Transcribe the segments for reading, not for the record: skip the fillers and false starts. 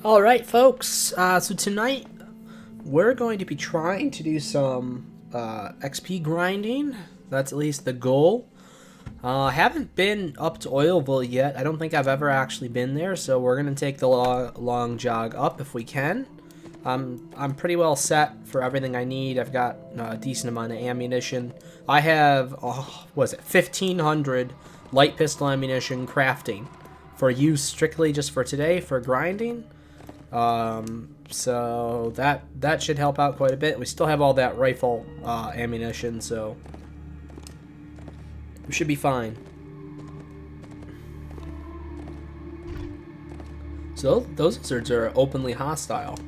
Alright, folks, so tonight we're going to be trying to do some XP grinding. That's at least the goal. I haven't been up to Oilville yet. I don't think I've ever actually been there, so we're going to take the long jog up if we can. I'm pretty well set for everything I need. I've got a decent amount of ammunition. I have, what is it, 1,500 light pistol ammunition crafting for use strictly just for today for grinding. So that should help out quite a bit. We still have all that rifle ammunition, so we should be fine. So those lizards are openly hostile.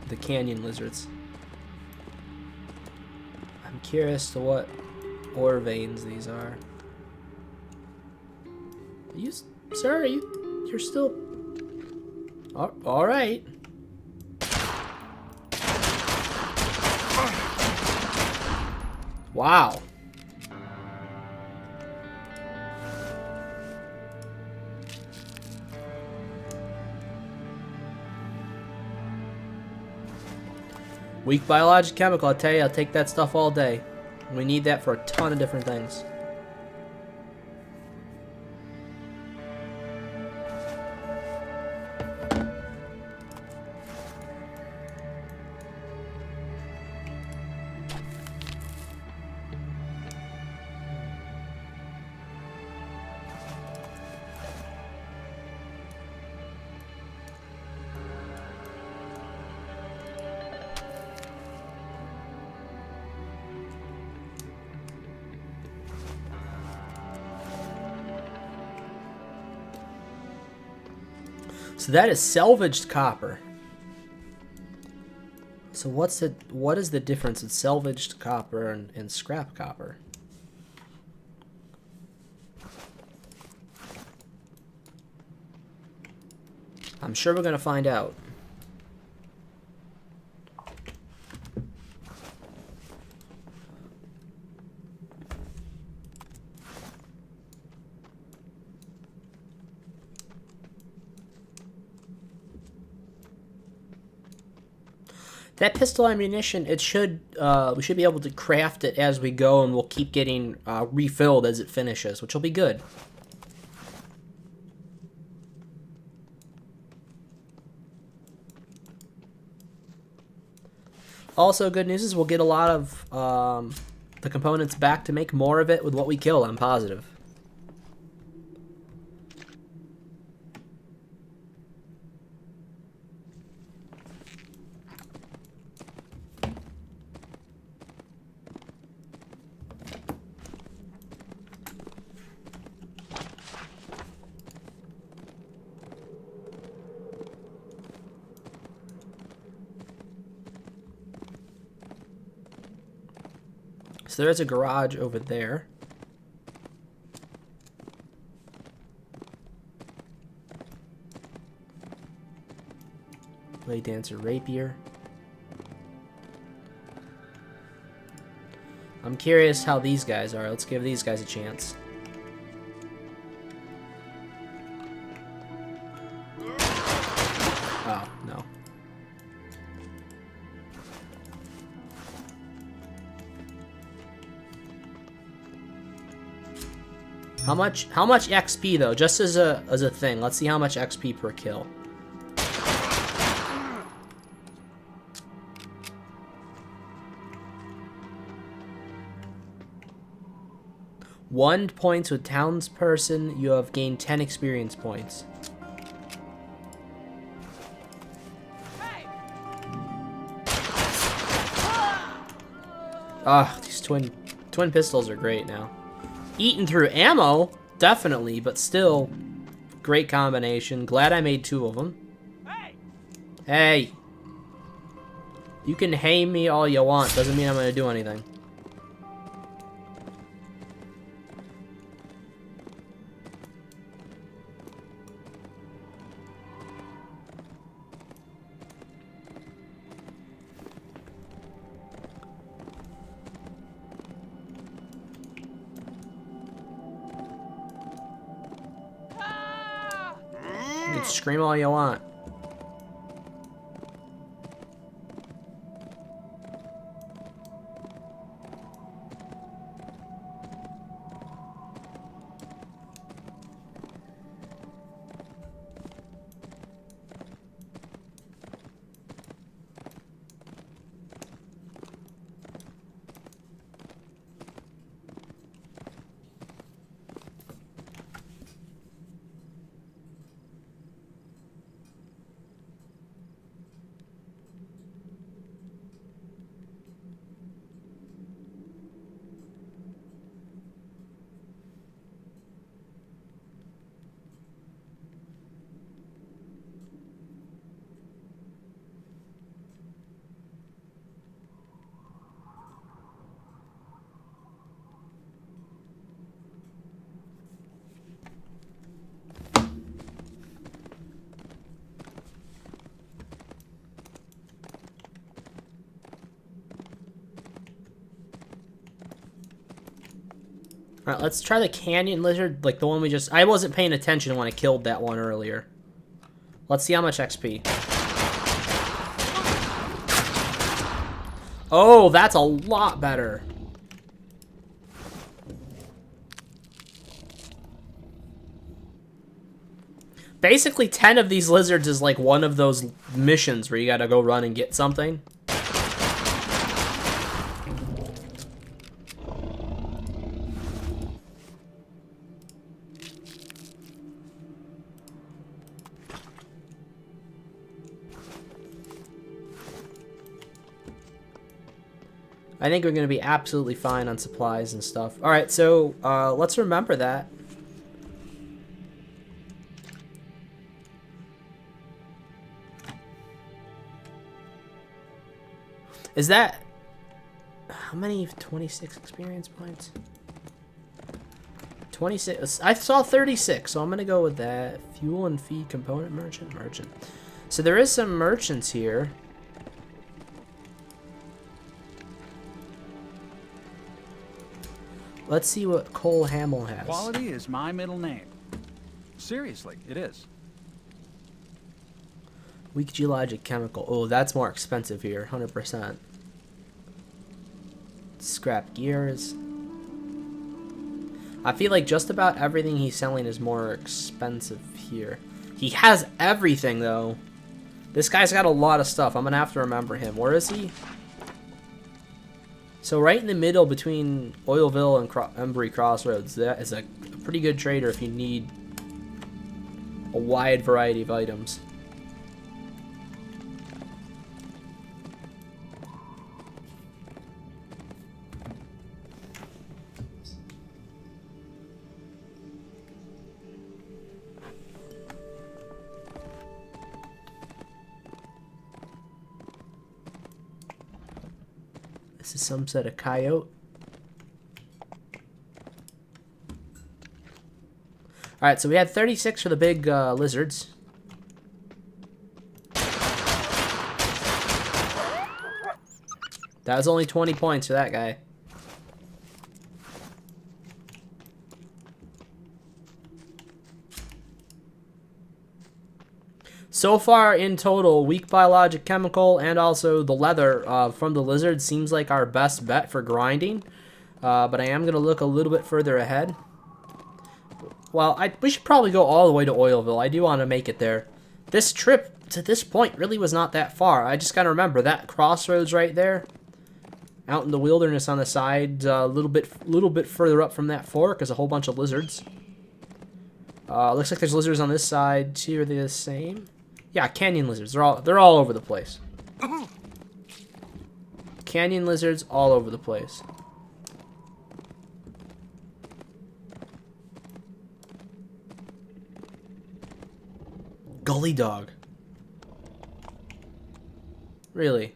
The canyon lizards. I'm curious to what ore veins these are. You, sir, you're still... all right. Wow. Weak biological chemical, I'll tell you, I'll take that stuff all day. We need that for a ton of different things. So that is salvaged copper. So what is the difference in salvaged copper and scrap copper? I'm sure we're gonna find out. That pistol ammunition, we should be able to craft it as we go, and we'll keep getting refilled as it finishes, which will be good. Also, good news is we'll get a lot of the components back to make more of it with what we kill, I'm positive. So there's a garage over there. Blade Dancer Rapier. I'm curious how these guys are. Let's give these guys a chance. Oh, no. How much XP though? Just as a thing. Let's see how much XP per kill. One points with townsperson, you have gained 10 experience points. Ah, these twin pistols are great now. Eating through ammo, definitely, but still, great combination. Glad I made 2 of them. Hey! You can hay me all you want, doesn't mean I'm gonna do anything. can scream all you want. Alright, let's try the canyon lizard, like the one we just... I wasn't paying attention when I killed that one earlier. Let's see how much XP. Oh, that's a lot better. Basically, 10 of these lizards is like one of those missions where you gotta go run and get something. I think we're going to be absolutely fine on supplies and stuff. Alright, so let's remember that. Is that... How many? 26 experience points? 26. I saw 36, so I'm going to go with that. Fuel and feed component merchant. So there is some merchants here. Let's see what Cole Hamill has. Quality is my middle name. Seriously, it is. Weak geologic chemical. Oh, that's more expensive here. 100%. Scrap gears. I feel like just about everything he's selling is more expensive here. He has everything, though. This guy's got a lot of stuff. I'm going to have to remember him. Where is he? So right in the middle between Oilville and Embry Crossroads, that is a pretty good trader if you need a wide variety of items. This is some sort of coyote. Alright, so we had 36 for the big lizards. That was only 20 points for that guy. So far, in total, weak biologic chemical and also the leather from the lizard seems like our best bet for grinding. But I am going to look a little bit further ahead. Well, we should probably go all the way to Oilville. I do want to make it there. This trip to this point really was not that far. I just got to remember that crossroads right there. Out in the wilderness on the side, a little bit further up from that fork is a whole bunch of lizards. Looks like there's lizards on this side too. Are they the same? Yeah, canyon lizards. They're all over the place. Canyon lizards all over the place. Gully dog. Really?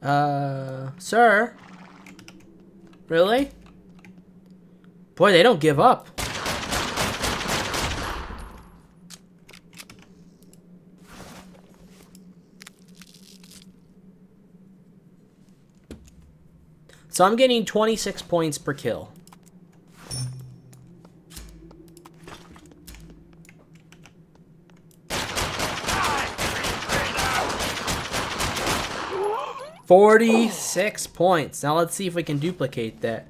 Sir? Really? Boy, they don't give up. So I'm getting 26 points per kill. 46 points. Now let's see if we can duplicate that.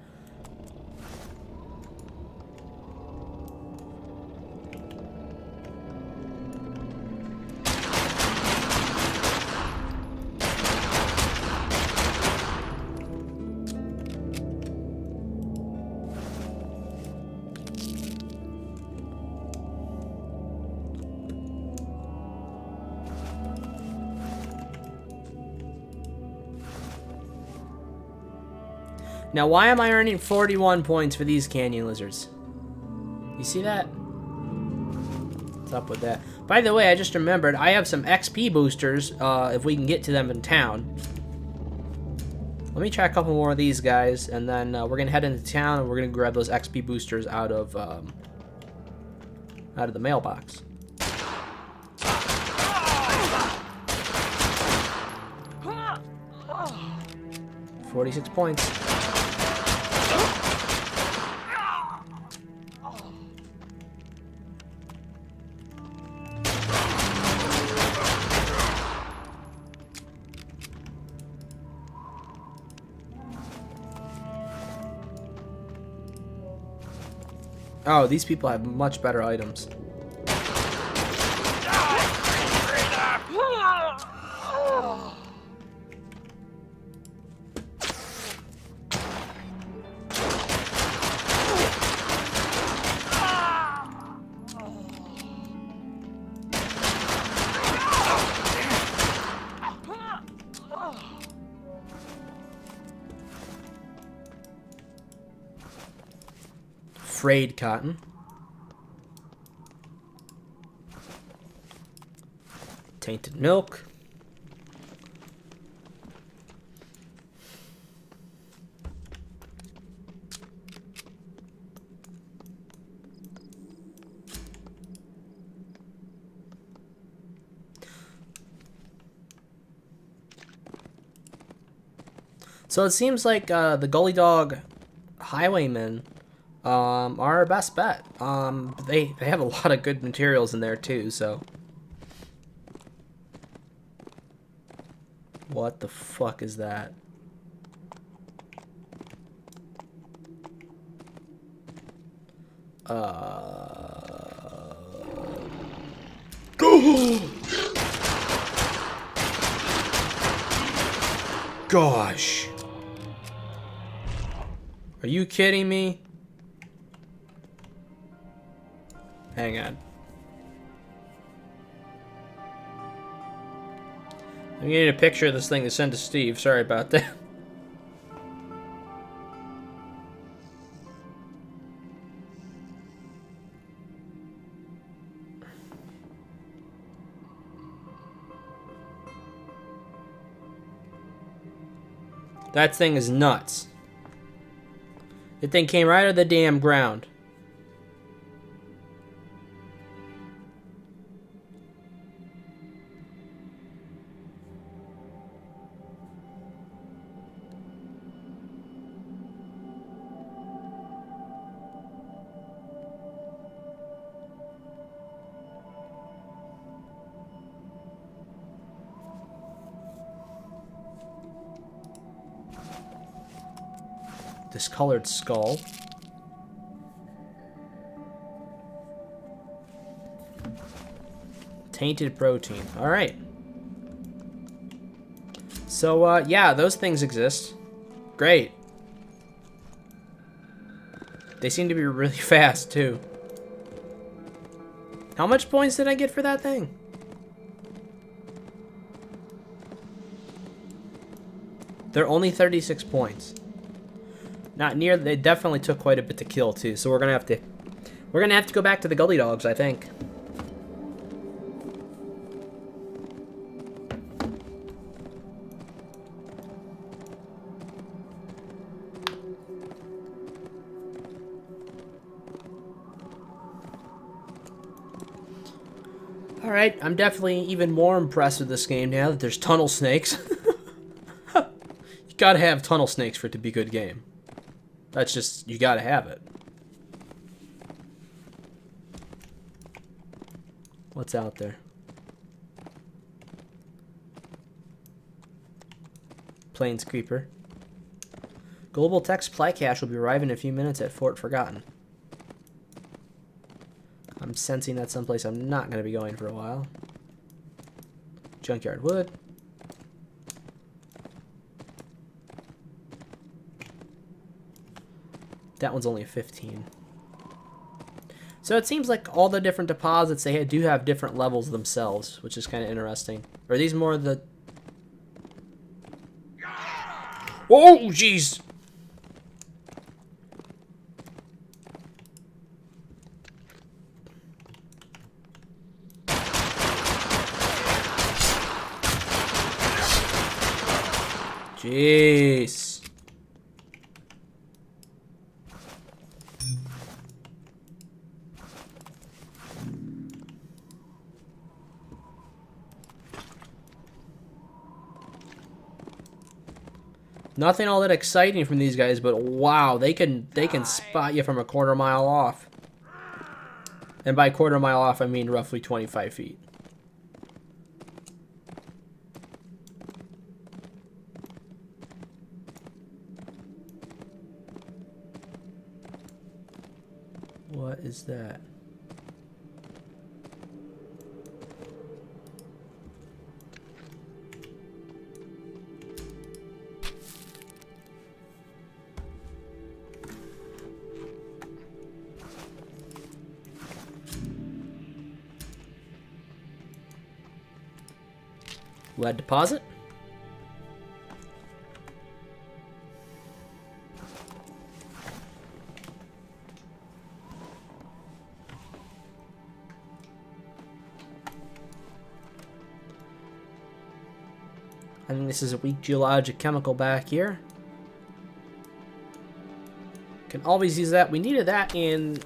Now, why am I earning 41 points for these canyon lizards? You see that? What's up with that? By the way, I just remembered, I have some XP boosters, if we can get to them in town. Let me try a couple more of these guys, and then we're going to head into town, and we're going to grab those XP boosters out of the mailbox. $46 points. Oh, these people have much better items. Frayed cotton. Tainted milk. So it seems like the Gully Dog Highwaymen are our best bet. They have a lot of good materials in there too, so. What the fuck is that? Gosh. Are you kidding me? Hang on. I'm gonna need a picture of this thing to send to Steve. Sorry about that. That thing is nuts. That thing came right out of the damn ground. Discolored skull. Tainted protein. Alright. So, yeah, those things exist. Great. They seem to be really fast, too. How much points did I get for that thing? They're only 36 points. Not near. They definitely took quite a bit to kill too. So we're gonna have to go back to the Gully Dogs, I think. All right, I'm definitely even more impressed with this game now that there's tunnel snakes. You gotta have tunnel snakes for it to be a good game. That's just, you gotta have it. What's out there? Plains Creeper. Global Tech Supply Cache will be arriving in a few minutes at Fort Forgotten. I'm sensing that's someplace I'm not going to be going for a while. Junkyard Wood. That one's only a 15. So it seems like all the different deposits, they do have different levels themselves, which is kind of interesting. Are these more the... Oh, jeez! Jeez. Nothing all that exciting from these guys, but wow, they can spot you from a quarter mile off. And by quarter mile off, I mean roughly 25 feet. What is that? Lead deposit. I think this is a weak geologic chemical back here. Can always use that. We needed that in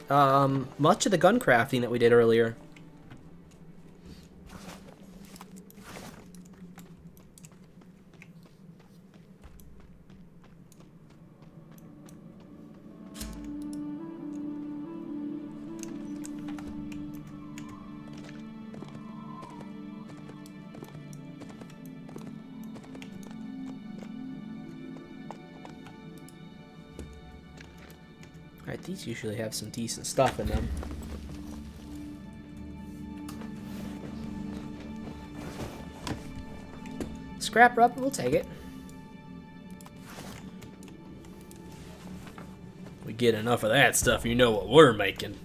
much of the gun crafting that we did earlier. Alright, these usually have some decent stuff in them. Scrap rubber, we'll take it. We get enough of that stuff, you know what we're making.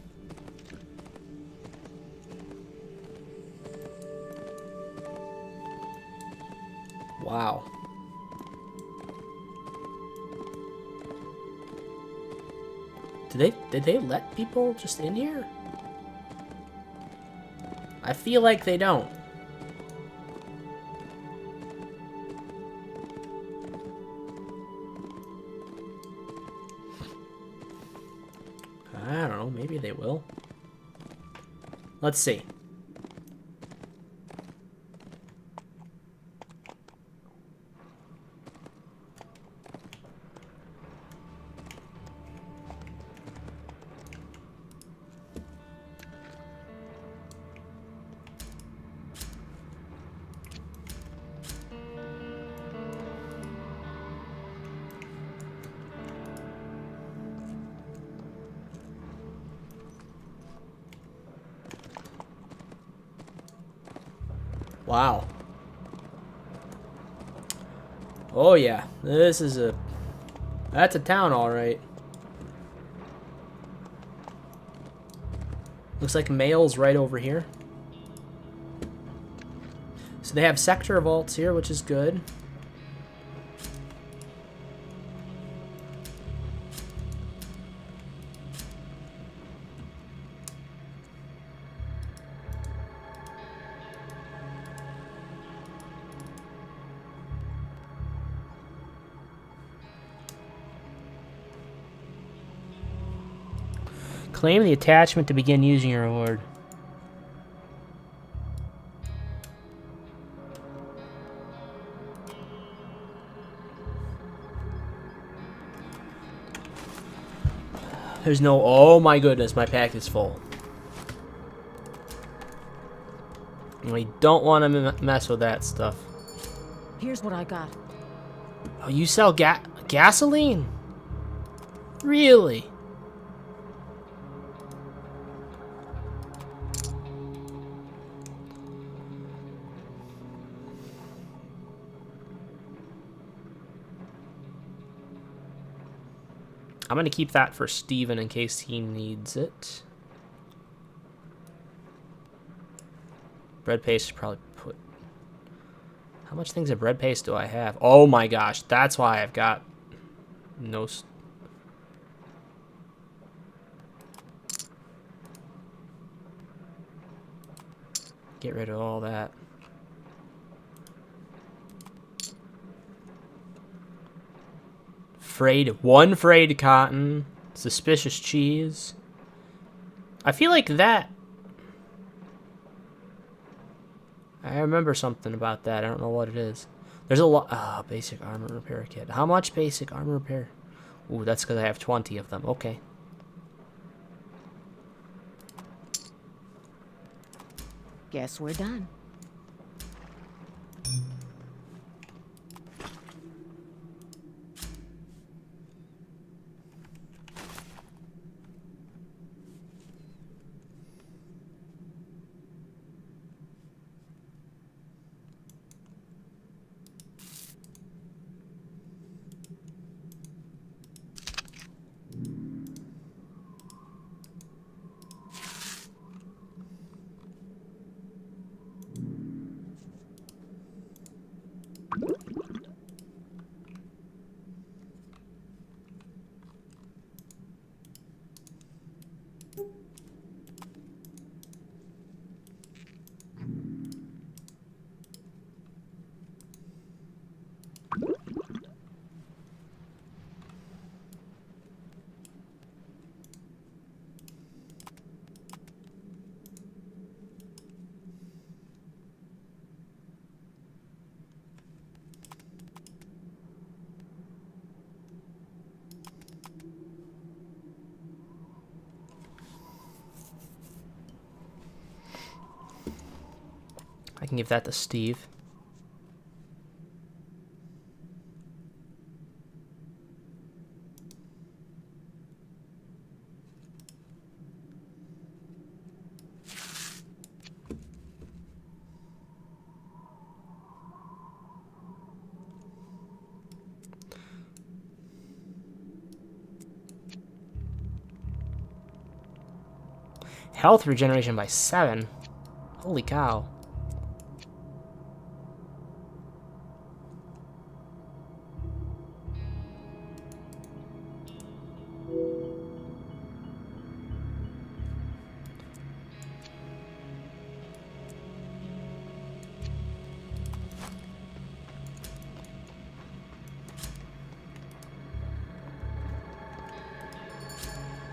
Wow. Did they let people just in here? I feel like they don't. I don't know, maybe they will. Let's see. Wow. Oh yeah, this is that's a town, all right. Looks like mail's right over here. So they have sector vaults here, which is good. Claim the attachment to begin using your reward. There's no... Oh my goodness, my pack is full. We don't want to mess with that stuff. Here's what I got. Oh, you sell gasoline? Really? I'm gonna keep that for Steven in case he needs it. Bread paste probably put... How much things of bread paste do I have? Oh my gosh, that's why I've got no... Get rid of all that. One frayed cotton. Suspicious cheese. I feel like that... I remember something about that. I don't know what it is. There's a lot... Ah, basic armor repair kit. How much basic armor repair? Ooh, that's because I have 20 of them. Okay. Guess we're done. I can give that to Steve. Health regeneration by 7. Holy cow.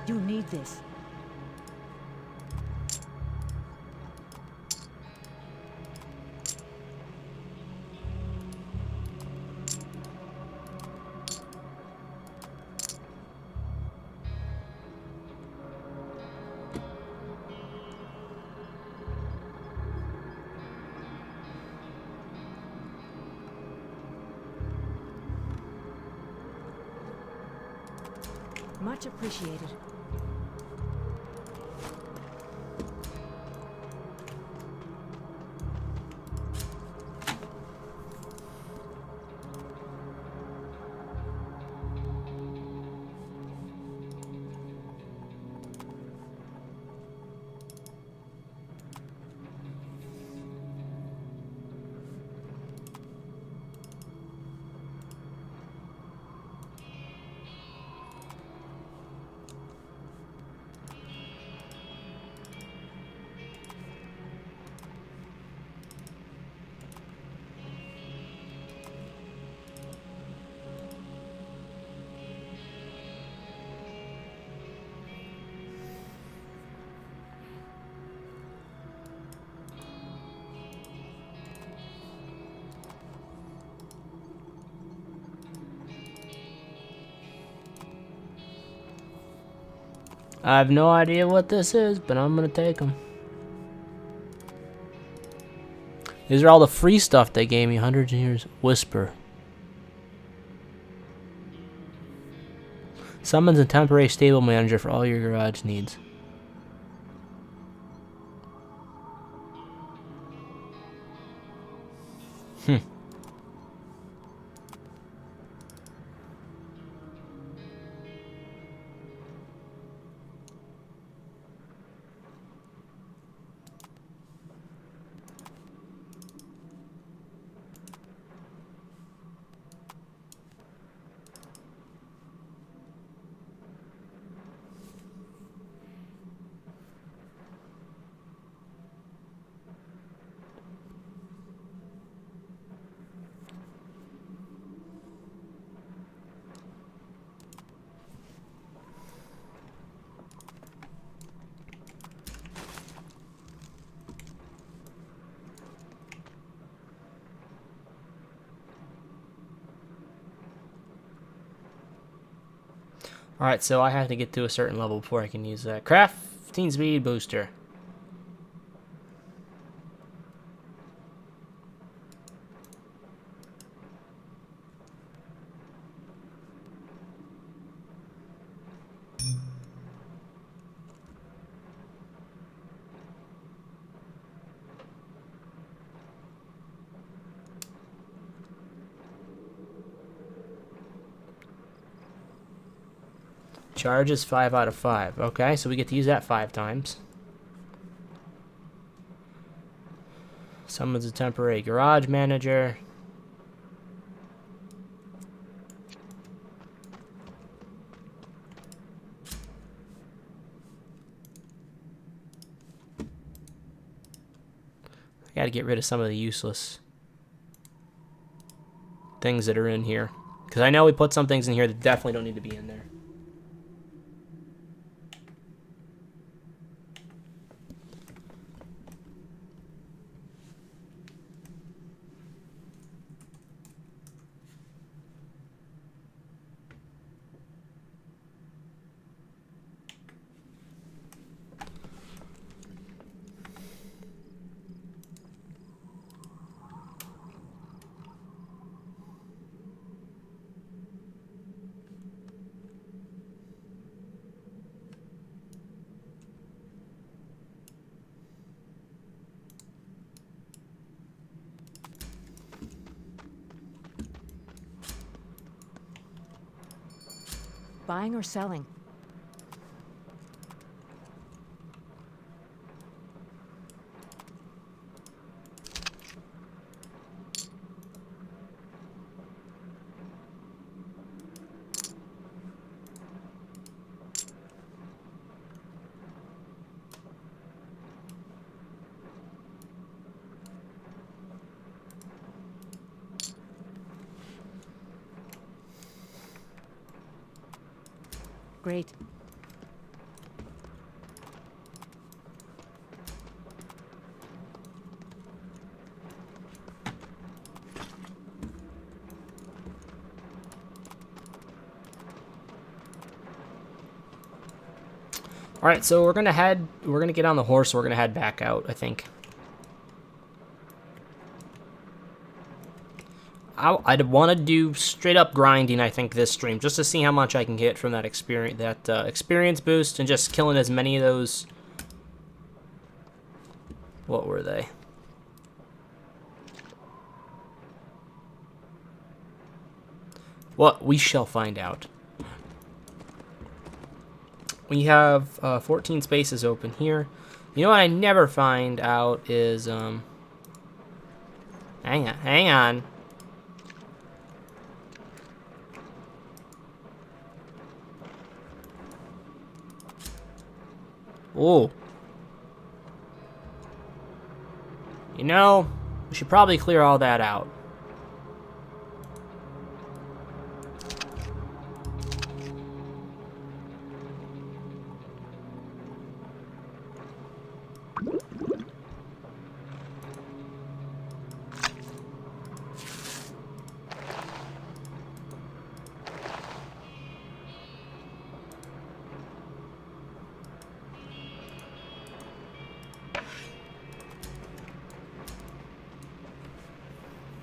You need this. Much appreciated. I have no idea what this is, but I'm gonna take them. These are all the free stuff they gave me. 100 years. Whisper. Summons a temporary stable manager for all your garage needs. Alright, so I have to get to a certain level before I can use that. Crafting speed booster. Charges 5 out of 5. Okay, so we get to use that 5 times. Summons a temporary garage manager. I gotta get rid of some of the useless things that are in here. Because I know we put some things in here that definitely don't need to be in there. Buying or selling? Great. All right, so we're gonna get on the horse. We're gonna head back out, I think. I'd want to do straight up grinding, I think, this stream, just to see how much I can get from that experience boost, and just killing as many of those. What were they? What we shall find out. We have 14 spaces open here. You know what I never find out is hang on. Oh. You know, we should probably clear all that out.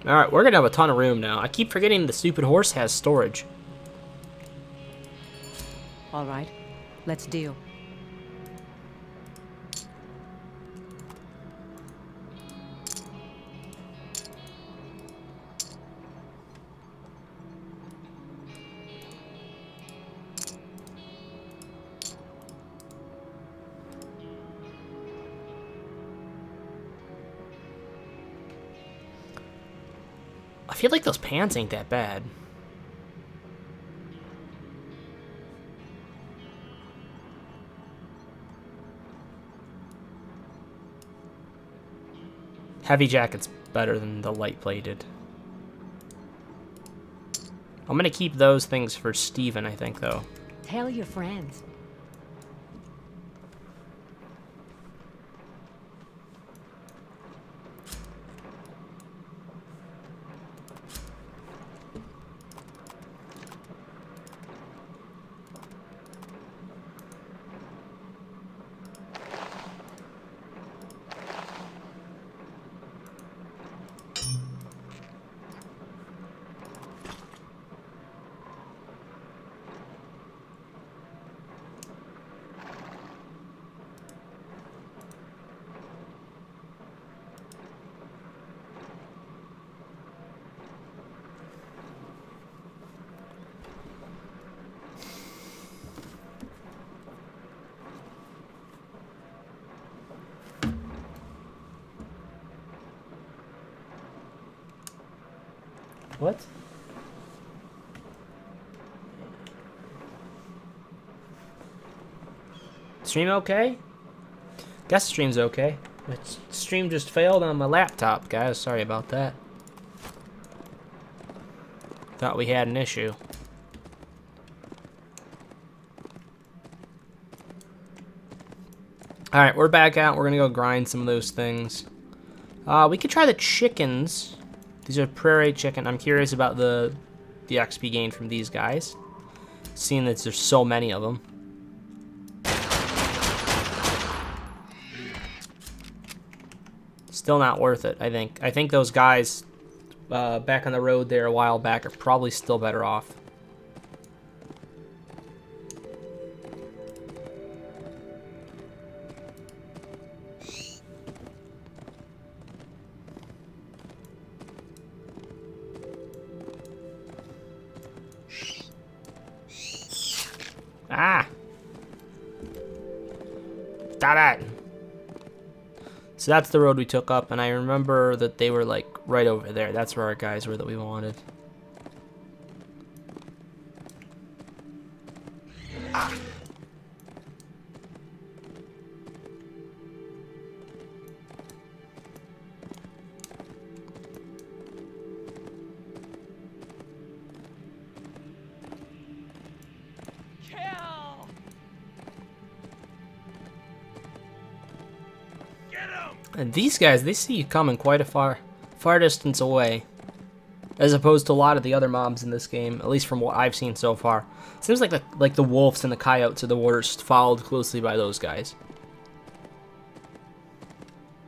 Alright, we're gonna have a ton of room now. I keep forgetting the stupid horse has storage. All right, let's deal. I feel like those pants ain't that bad. Heavy jacket's better than the light plated. I'm gonna keep those things for Steven, I think, though. Tell your friends. What? Stream okay? Guess stream's okay. My stream just failed on my laptop, guys. Sorry about that. Thought we had an issue. Alright, we're back out. We're gonna go grind some of those things. We could try the chickens. These are prairie chicken. I'm curious about the XP gain from these guys. Seeing that there's so many of them. Still not worth it, I think. I think those guys back on the road there a while back are probably still better off. Ah! Stop it! So that's the road we took up, and I remember that they were like right over there. That's where our guys were that we wanted. Ah. And these guys, they see you coming quite a far distance away. As opposed to a lot of the other mobs in this game, at least from what I've seen so far. Seems like the wolves and the coyotes are the worst, followed closely by those guys.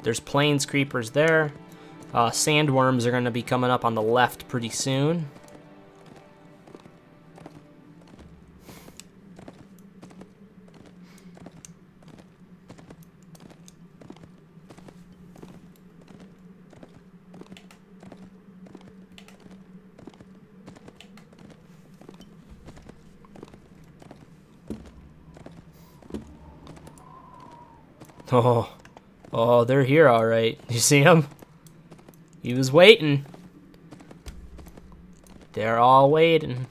There's plains creepers there. Sandworms are going to be coming up on the left pretty soon. Oh, they're here, all right. You see him? He was waiting. They're all waiting.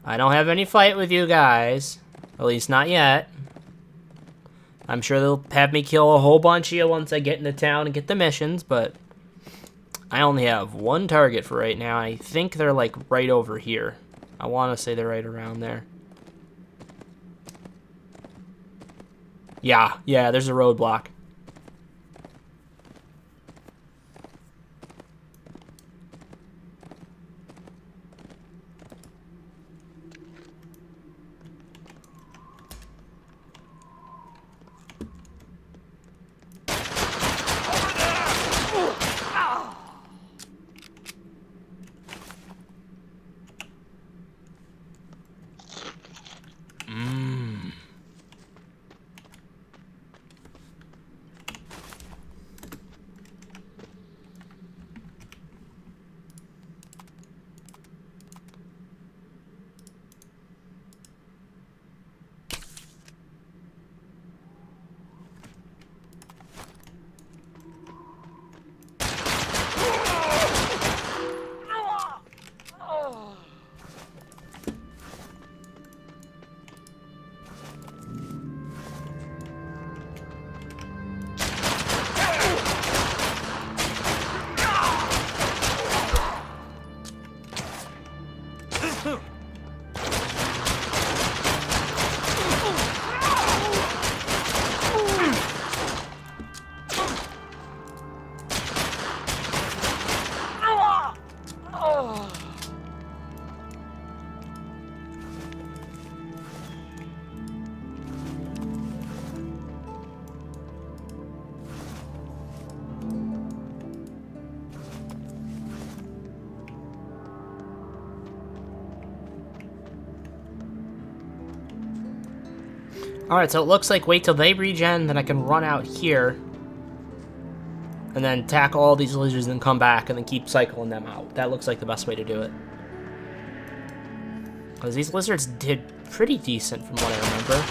I don't have any fight with you guys. At least not yet. I'm sure they'll have me kill a whole bunch of you once I get into town and get the missions, but I only have one target for right now. I think they're like right over here. I want to say they're right around there. Yeah, there's a roadblock. Alright, so it looks like wait till they regen, then I can run out here. And then tackle all these lizards and come back and then keep cycling them out. That looks like the best way to do it. Because these lizards did pretty decent from what I remember.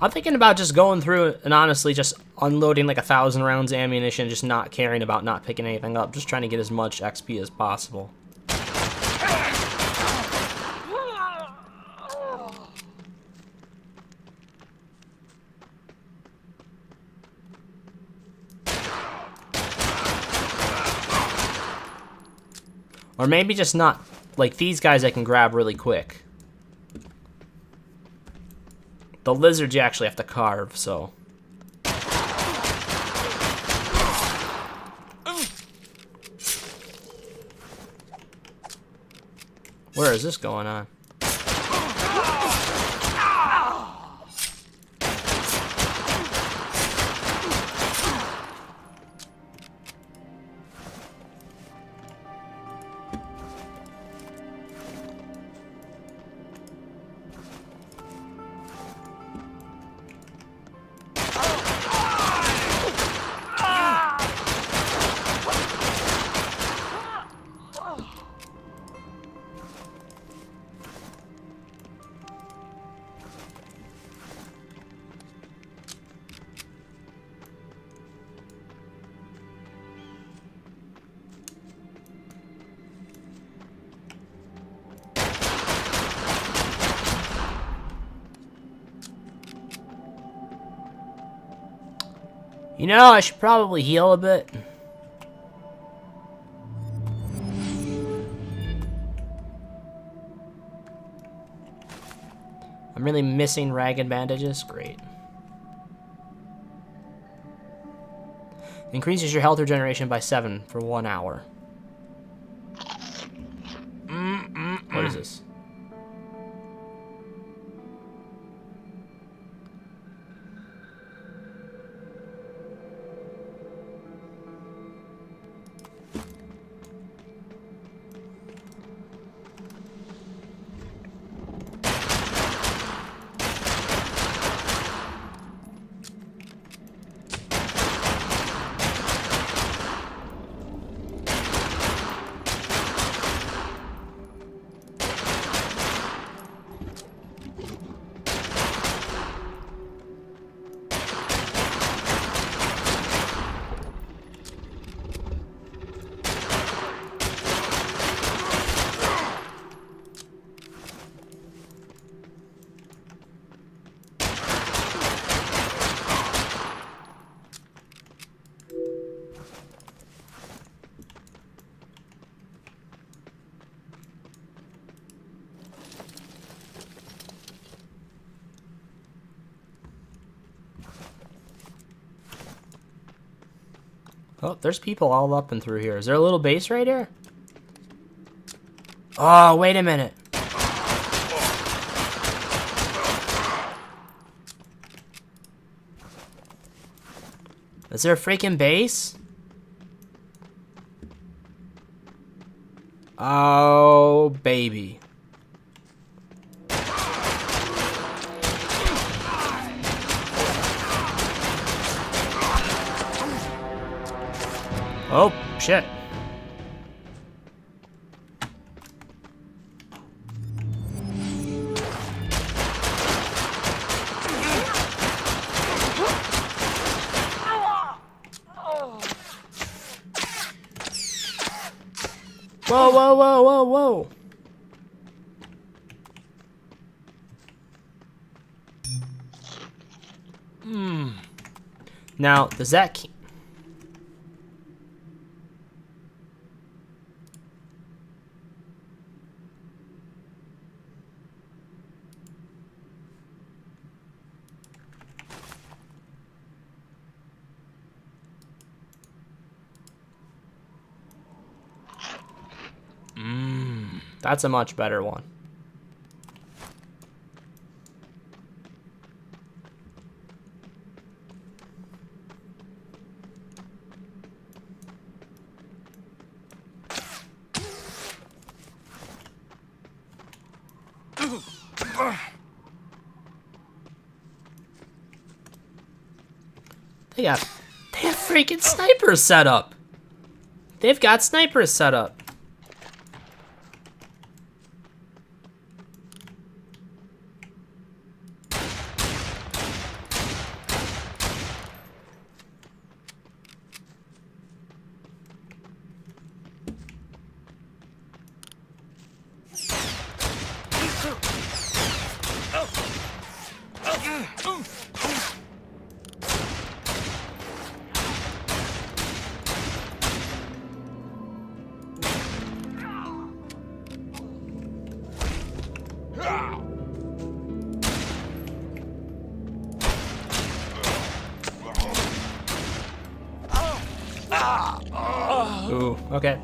I'm thinking about just going through and honestly just unloading like 1,000 rounds of ammunition, just not caring about not picking anything up, just trying to get as much XP as possible. Or maybe just not, like these guys I can grab really quick. The lizards you actually have to carve, so. Where is this going on? You know, I should probably heal a bit. I'm really missing ragged bandages. Great. Increases your health regeneration by 7 for 1 hour. What is this? Oh, there's people all up and through here. Is there a little base right here? Oh, wait a minute. Is there a freaking base? Oh, baby. Oh, shit. Whoa, whoa, whoa, whoa, whoa. Now, does that... That's a much better one. They have freaking snipers set up. They've got snipers set up. Ooh, okay.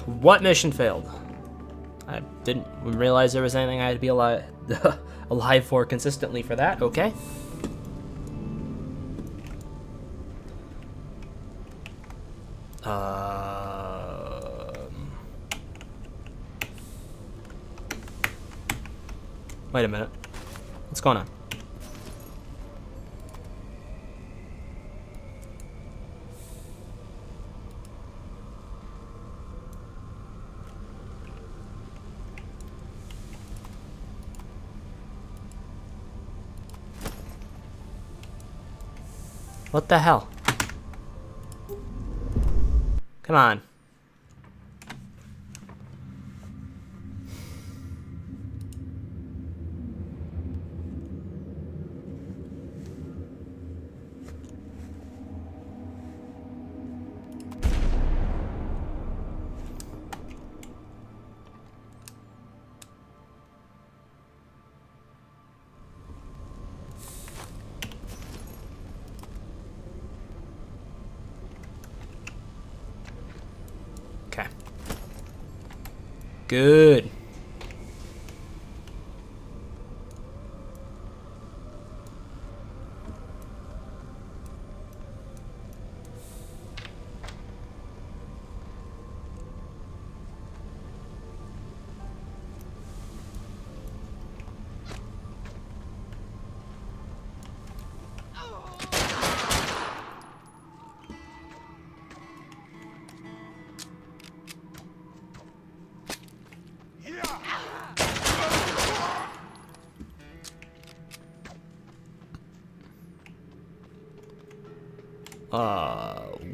What mission failed? I didn't realize there was anything I had to be alive, alive for consistently for that. Okay. Wait a minute. What's going on? What the hell? Come on. Okay. Good.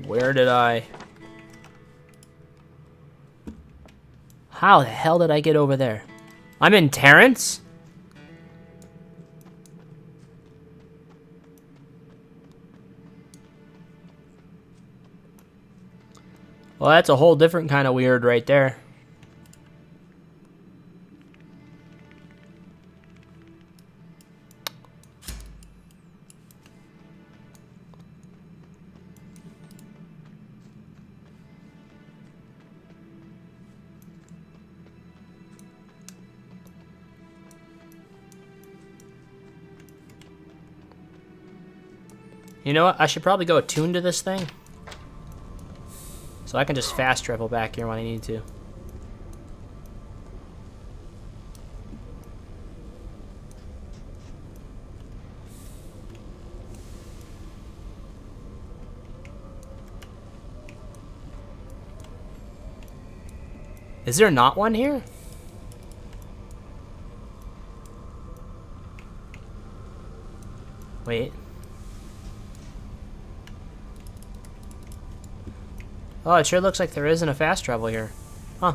Where did I... How the hell did I get over there? I'm in Terrence? Well, that's a whole different kind of weird right there. You know what? I should probably go attuned to this thing. So I can just fast travel back here when I need to. Is there not one here? Wait. Oh, it sure looks like there isn't a fast travel here. Huh.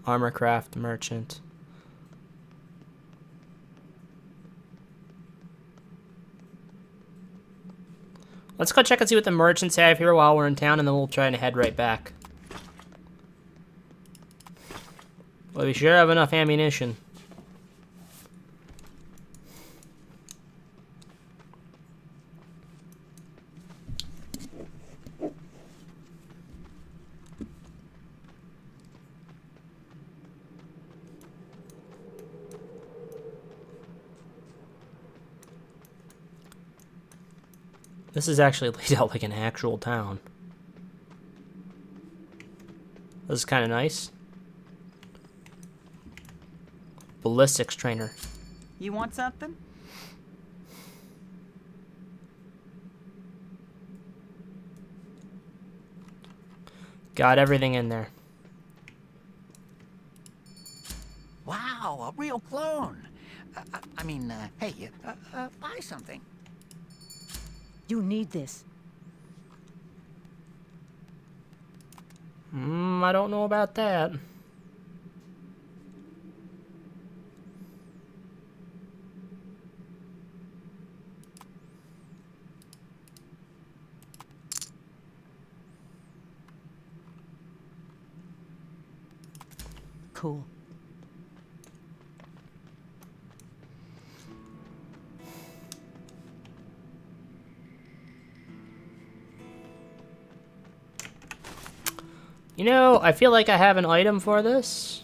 Armorcraft merchant. Let's go check and see what the merchants have here while we're in town, and then we'll try and head right back. Well, we sure have enough ammunition. This is actually laid out like an actual town. This is kind of nice. Ballistics trainer. You want something? Got everything in there. Wow, a real clone. Hey, buy something. You need this. I don't know about that. Cool. You know, I feel like I have an item for this.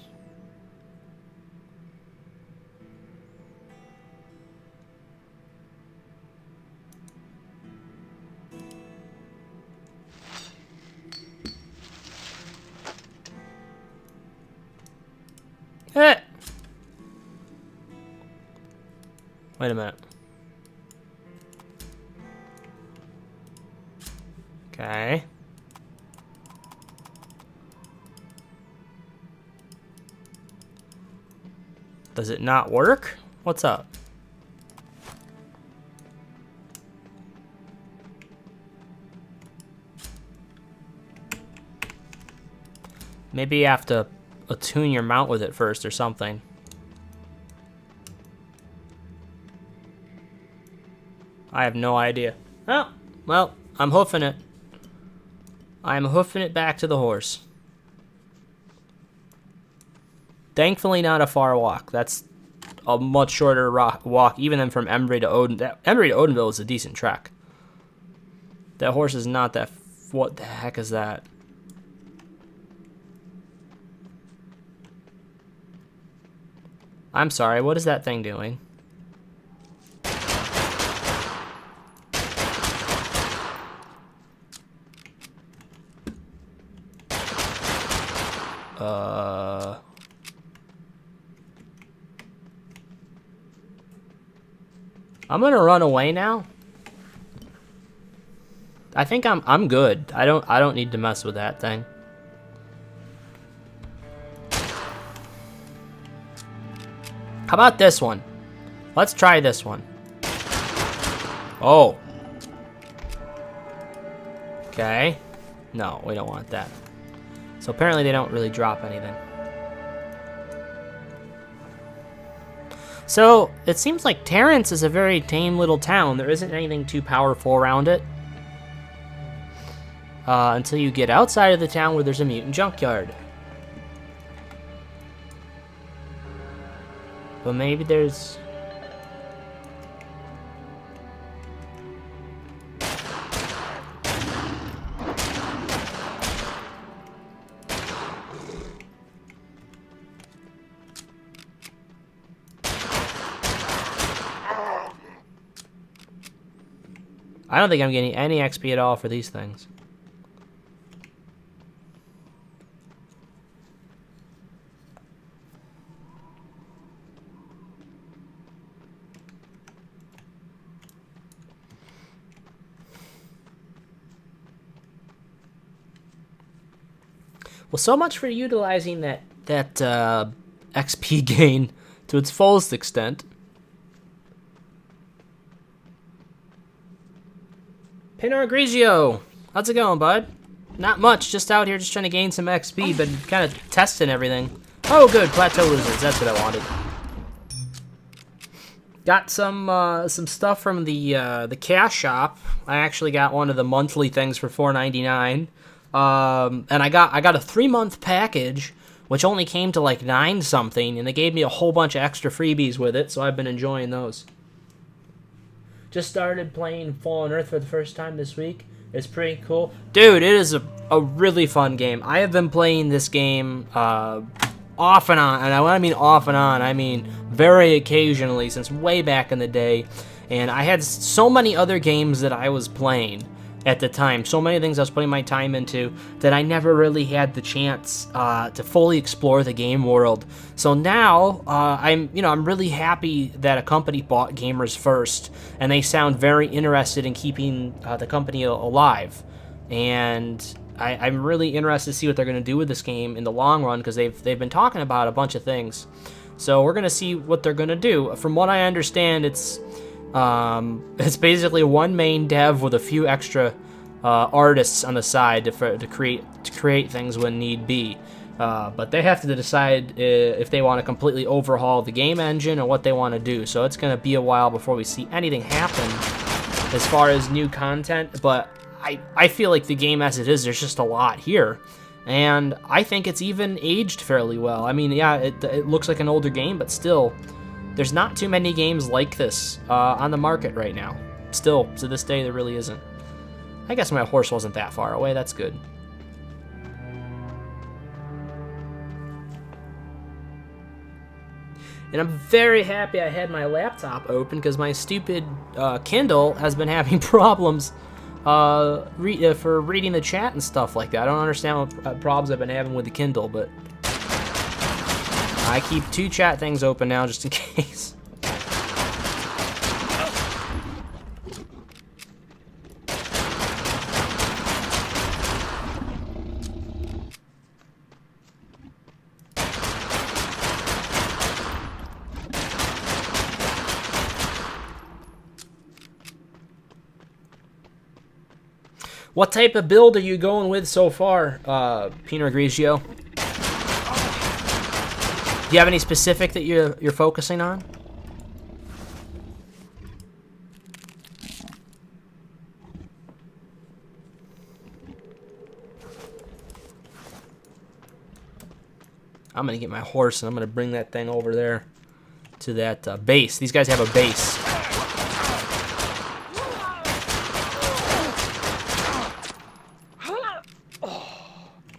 Eh. Wait a minute. Okay. Does it not work? What's up? Maybe you have to attune your mount with it first or something. I have no idea. Oh, well, I'm hoofing it. I'm hoofing it back to the horse. Thankfully, not a far walk. That's a much shorter walk, even than from Embry to Odin. Embry to Odenville is a decent trek. That horse is not that. What the heck is that? I'm sorry. What is that thing doing? I'm gonna run away now. I think I'm good. I don't need to mess with that thing. How about this one? Let's try this one. Oh. Okay. No, we don't want that. So apparently they don't really drop anything. So, it seems like Terrence is a very tame little town. There isn't anything too powerful around it. Until you get outside of the town where there's a mutant junkyard. But maybe there's... I don't think I'm getting any XP at all for these things. Well, so much for utilizing that XP gain to its fullest extent. Pinor Grigio, how's it going, bud? Not much, just out here just trying to gain some XP, but kind of testing everything. Oh, good, plateau lizards, that's what I wanted. Got some stuff from the cash shop. I actually got one of the monthly things for $4.99. And I got a 3-month package, which only came to like 9 something, and they gave me a whole bunch of extra freebies with it, so I've been enjoying those. Just started playing Fallen Earth for the first time this week. It's pretty cool. Dude, it is a really fun game. I have been playing this game off and on, and when I mean off and on, I mean very occasionally since way back in the day. And I had so many other games that I was playing at the time, so many things I was putting my time into, that I never really had the chance to fully explore the game world. So now I'm really happy that a company bought Gamers First, and they sound very interested in keeping the company alive. And I'm really interested to see what they're going to do with this game in the long run, because they've been talking about a bunch of things. So we're going to see what they're going to do. From what I understand, it's basically one main dev with a few extra artists on the side to create things when need be. But they have to decide if they want to completely overhaul the game engine or what they want to do. So it's going to be a while before we see anything happen as far as new content. But I feel like the game as it is, there's just a lot here. And I think it's even aged fairly well. I mean, yeah, it looks like an older game, but still, there's not too many games like this on the market right now. Still, to this day, there really isn't. I guess my horse wasn't that far away. That's good. And I'm very happy I had my laptop open, because my stupid Kindle has been having problems for reading the chat and stuff like that. I don't understand what problems I've been having with the Kindle, but I keep 2 chat things open now just in case. What type of build are you going with so far, Pinot Grigio? Do you have any specific that you're focusing on? I'm gonna get my horse and I'm gonna bring that thing over there to that base. These guys have a base.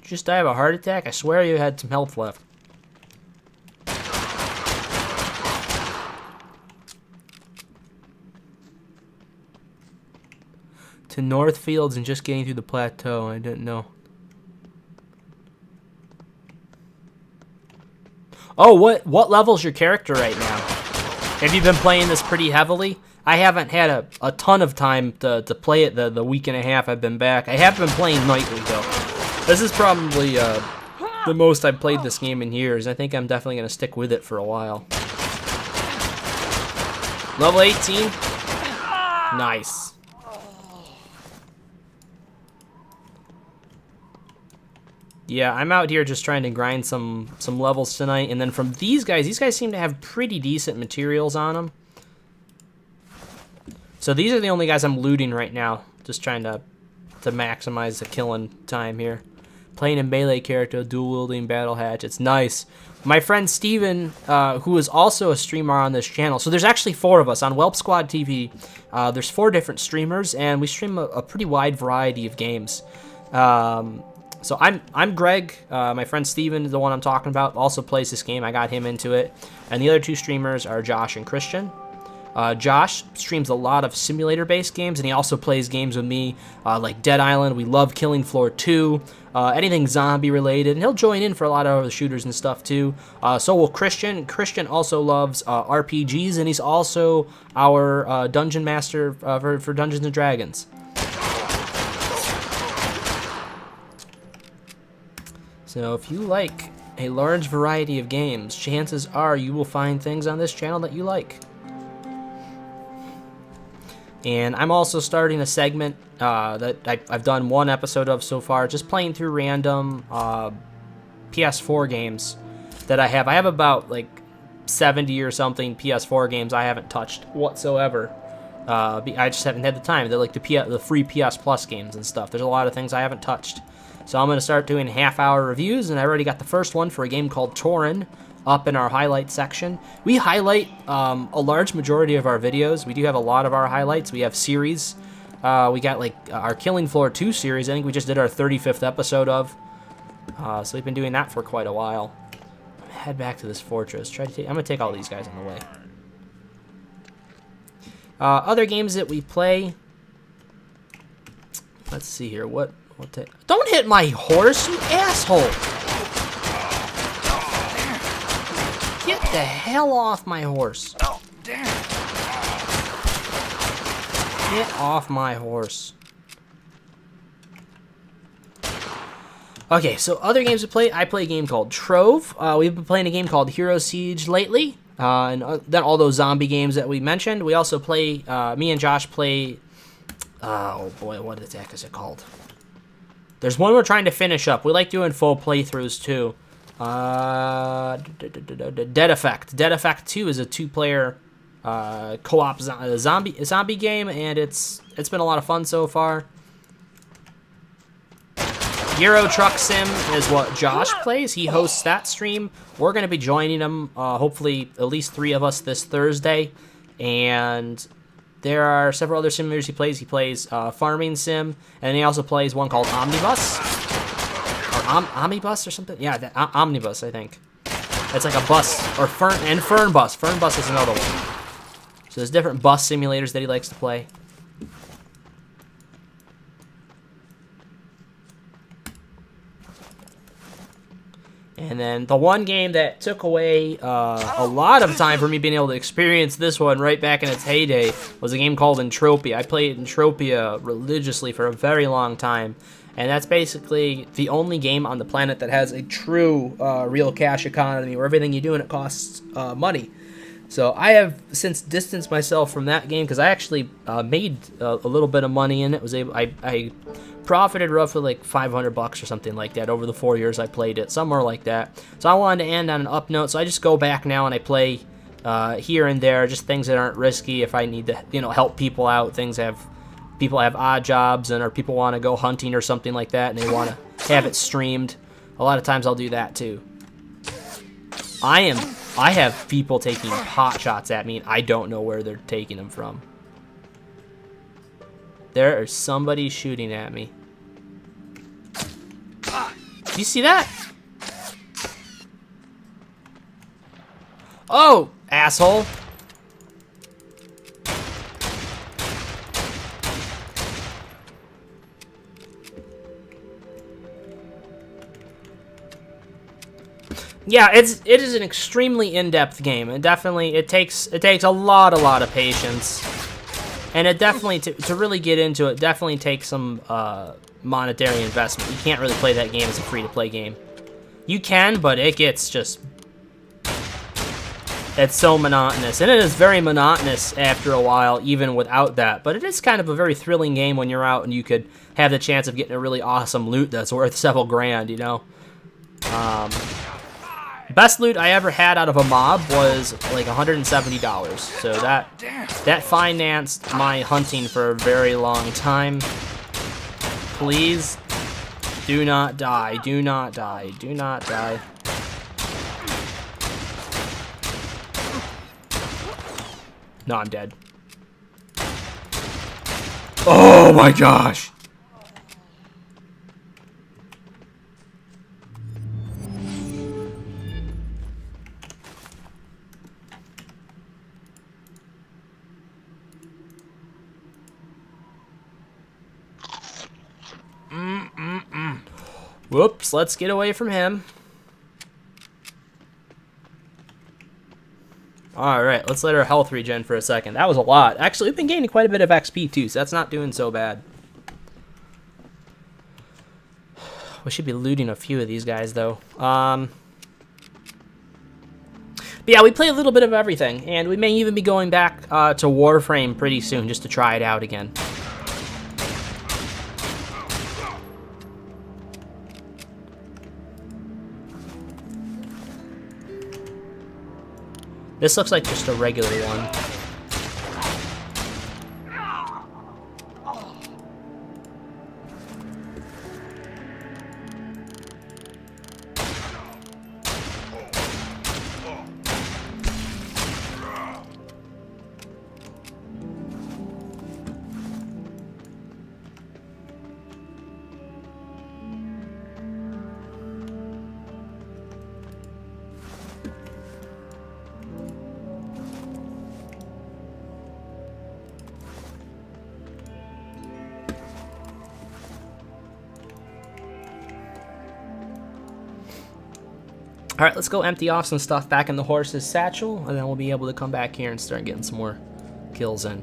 Did you just die of a heart attack? I swear you had some health left. To Northfields and just getting through the plateau. I didn't know. Oh, what level's your character right now? Have you been playing this pretty heavily? I haven't had a ton of time to play it the week and a half I've been back. I have been playing nightly, though. This is probably the most I've played this game in years. I think I'm definitely going to stick with it for a while. Level 18? Nice. Yeah, I'm out here just trying to grind some levels tonight, and then from these guys seem to have pretty decent materials on them. So these are the only guys I'm looting right now, just trying to maximize the killing time here. Playing a melee character, dual-wielding battle hatch. It's nice. My friend Steven, who is also a streamer on this channel. So there's actually 4 of us on Whelp Squad TV. There's 4 different streamers, and we stream a pretty wide variety of games. So I'm Greg. My friend Steven, the one I'm talking about, also plays this game. I got him into it. And the other 2 streamers are Josh and Christian. Josh streams a lot of simulator-based games, and he also plays games with me, like Dead Island. We love Killing Floor 2, anything zombie-related, and he'll join in for a lot of other shooters and stuff, too. So will Christian. Christian also loves RPGs, and he's also our Dungeon Master for Dungeons & Dragons. So if you like a large variety of games, chances are you will find things on this channel that you like. And I'm also starting a segment that I've done 1 episode of so far, just playing through random PS4 games that I have. I have about like 70 or something PS4 games I haven't touched whatsoever. I just haven't had the time. They're like the free PS Plus games and stuff. There's a lot of things I haven't touched. So I'm going to start doing half-hour reviews, and I already got the first one for a game called Torin up in our highlight section. We highlight a large majority of our videos. We do have a lot of our highlights. We have series. We got like our Killing Floor 2 series. I think we just did our 35th episode of. So we've been doing that for quite a while. I'm gonna head back to this fortress. I'm gonna take all these guys on the way. Other games that we play. Let's see here. Don't hit my horse, you asshole! Get the hell off my horse. Oh, damn. Get off my horse. Okay, so other games to play. I play a game called Trove. We've been playing a game called Hero Siege lately. And then all those zombie games that we mentioned. We also play, me and Josh play, oh boy, what the heck is it called? There's one we're trying to finish up. We like doing full playthroughs too. Dead Effect. Dead Effect 2 is a 2-player co-op zombie game, and it's been a lot of fun so far. Euro Truck Sim is what Josh plays. He hosts that stream. We're going to be joining him, hopefully at least 3 of us this Thursday. And there are several other simulators he plays. He plays Farming Sim, and he also plays one called Omnibus. Or Omnibus or something? Yeah, Omnibus, I think. It's like a bus. Or Fern Bus. Fern Bus is another one. So there's different bus simulators that he likes to play. And then the one game that took away a lot of time for me being able to experience this one right back in its heyday was a game called Entropia. I played Entropia religiously for a very long time. And that's basically the only game on the planet that has a true real cash economy where everything you do and it costs money. So I have since distanced myself from that game because I actually made a little bit of money in it. I profited roughly like $500 or something like that over the 4 years I played it, somewhere like that. So I wanted to end on an up note, so I just go back now and I play here and there, just things that aren't risky. If I need to, help people out, people have odd jobs or people want to go hunting or something like that, and they want to have it streamed. A lot of times I'll do that too. I have people taking pot shots at me, and I don't know where they're taking them from. There is somebody shooting at me. Do you see that? Oh, asshole. Yeah, it is an extremely in-depth game, and definitely it takes a lot of patience, and it definitely to really get into it definitely takes some monetary investment. You can't really play that game as a free-to-play game. You can, but it's so monotonous, and it is very monotonous after a while, even without that. But it is kind of a very thrilling game when you're out and you could have the chance of getting a really awesome loot that's worth several grand, Best loot I ever had out of a mob was like $170. So that financed my hunting for a very long time. Please do not die. Do not die. Do not die. No, I'm dead. Oh my gosh. Whoops, let's get away from him. Alright, let's let our health regen for a second. That was a lot. Actually, we've been gaining quite a bit of XP too, so that's not doing so bad. We should be looting a few of these guys though. But yeah, we play a little bit of everything, and we may even be going back to Warframe pretty soon just to try it out again. This looks like just a regular one. Alright, let's go empty off some stuff back in the horse's satchel, and then we'll be able to come back here and start getting some more kills in.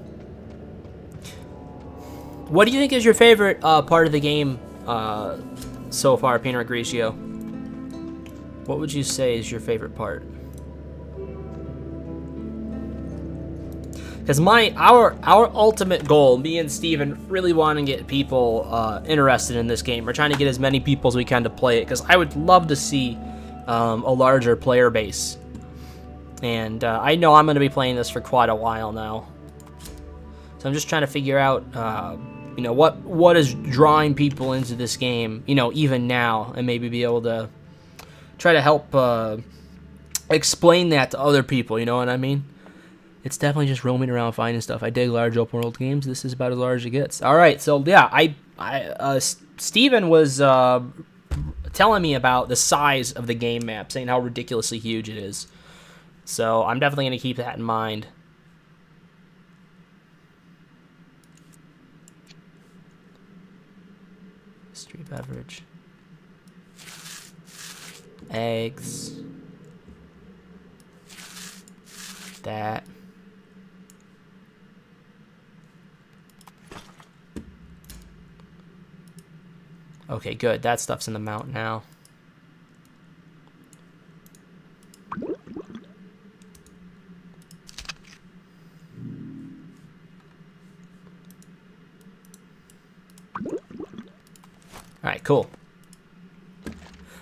What do you think is your favorite part of the game so far, Peanut Grigio? What would you say is your favorite part? Because our ultimate goal, me and Steven really want to get people interested in this game. We're trying to get as many people as we can to play it, because I would love to see a larger player base. And I know I'm going to be playing this for quite a while now. So I'm just trying to figure out, you know, what is drawing people into this game, you know, even now, and maybe be able to try to help explain that to other people, you know what I mean? It's definitely just roaming around finding stuff. I dig large open world games. This is about as large as it gets. All right, so yeah, Steven was telling me about the size of the game map, saying how ridiculously huge it is. So I'm definitely going to keep that in mind. Street beverage. Eggs. That. Okay, good. That stuff's in the mount now. Alright, cool.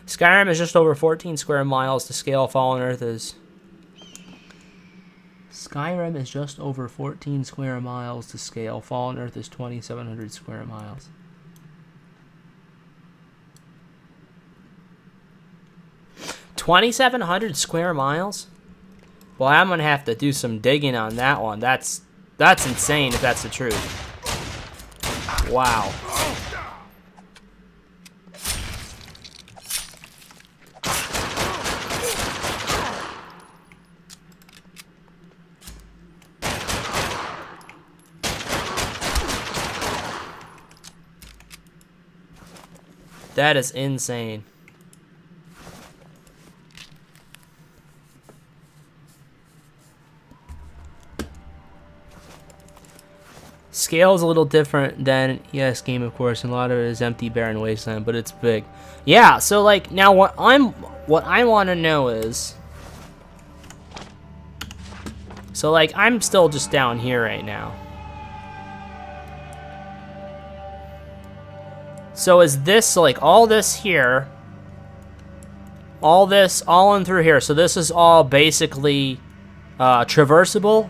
Skyrim is just over 14 square miles to scale. Fallen Earth is... Skyrim is just over 14 square miles to scale. Fallen Earth is 2,700 square miles. $2,700 square miles? Well, I'm gonna have to do some digging on that one. That's insane if that's the truth. Wow. That is insane. Scale is a little different than ES game, of course, and a lot of it is empty, barren wasteland, but it's big. Yeah, so like now what I want to know is, so like I'm still just down here right now. So is this like all this here all in through here. So this is all basically traversable.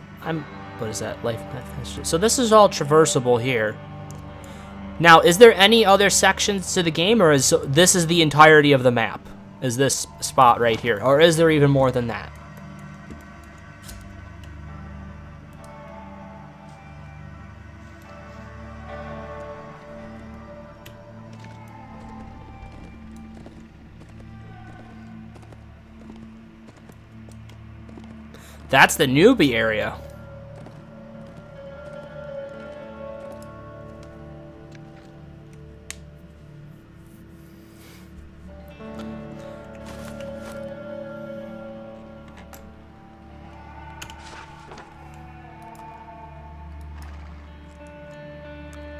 What is that? Life path. So this is all traversable here. Now, is there any other sections to the game, or is this the entirety of the map? Is this spot right here, or is there even more than that? That's the newbie area.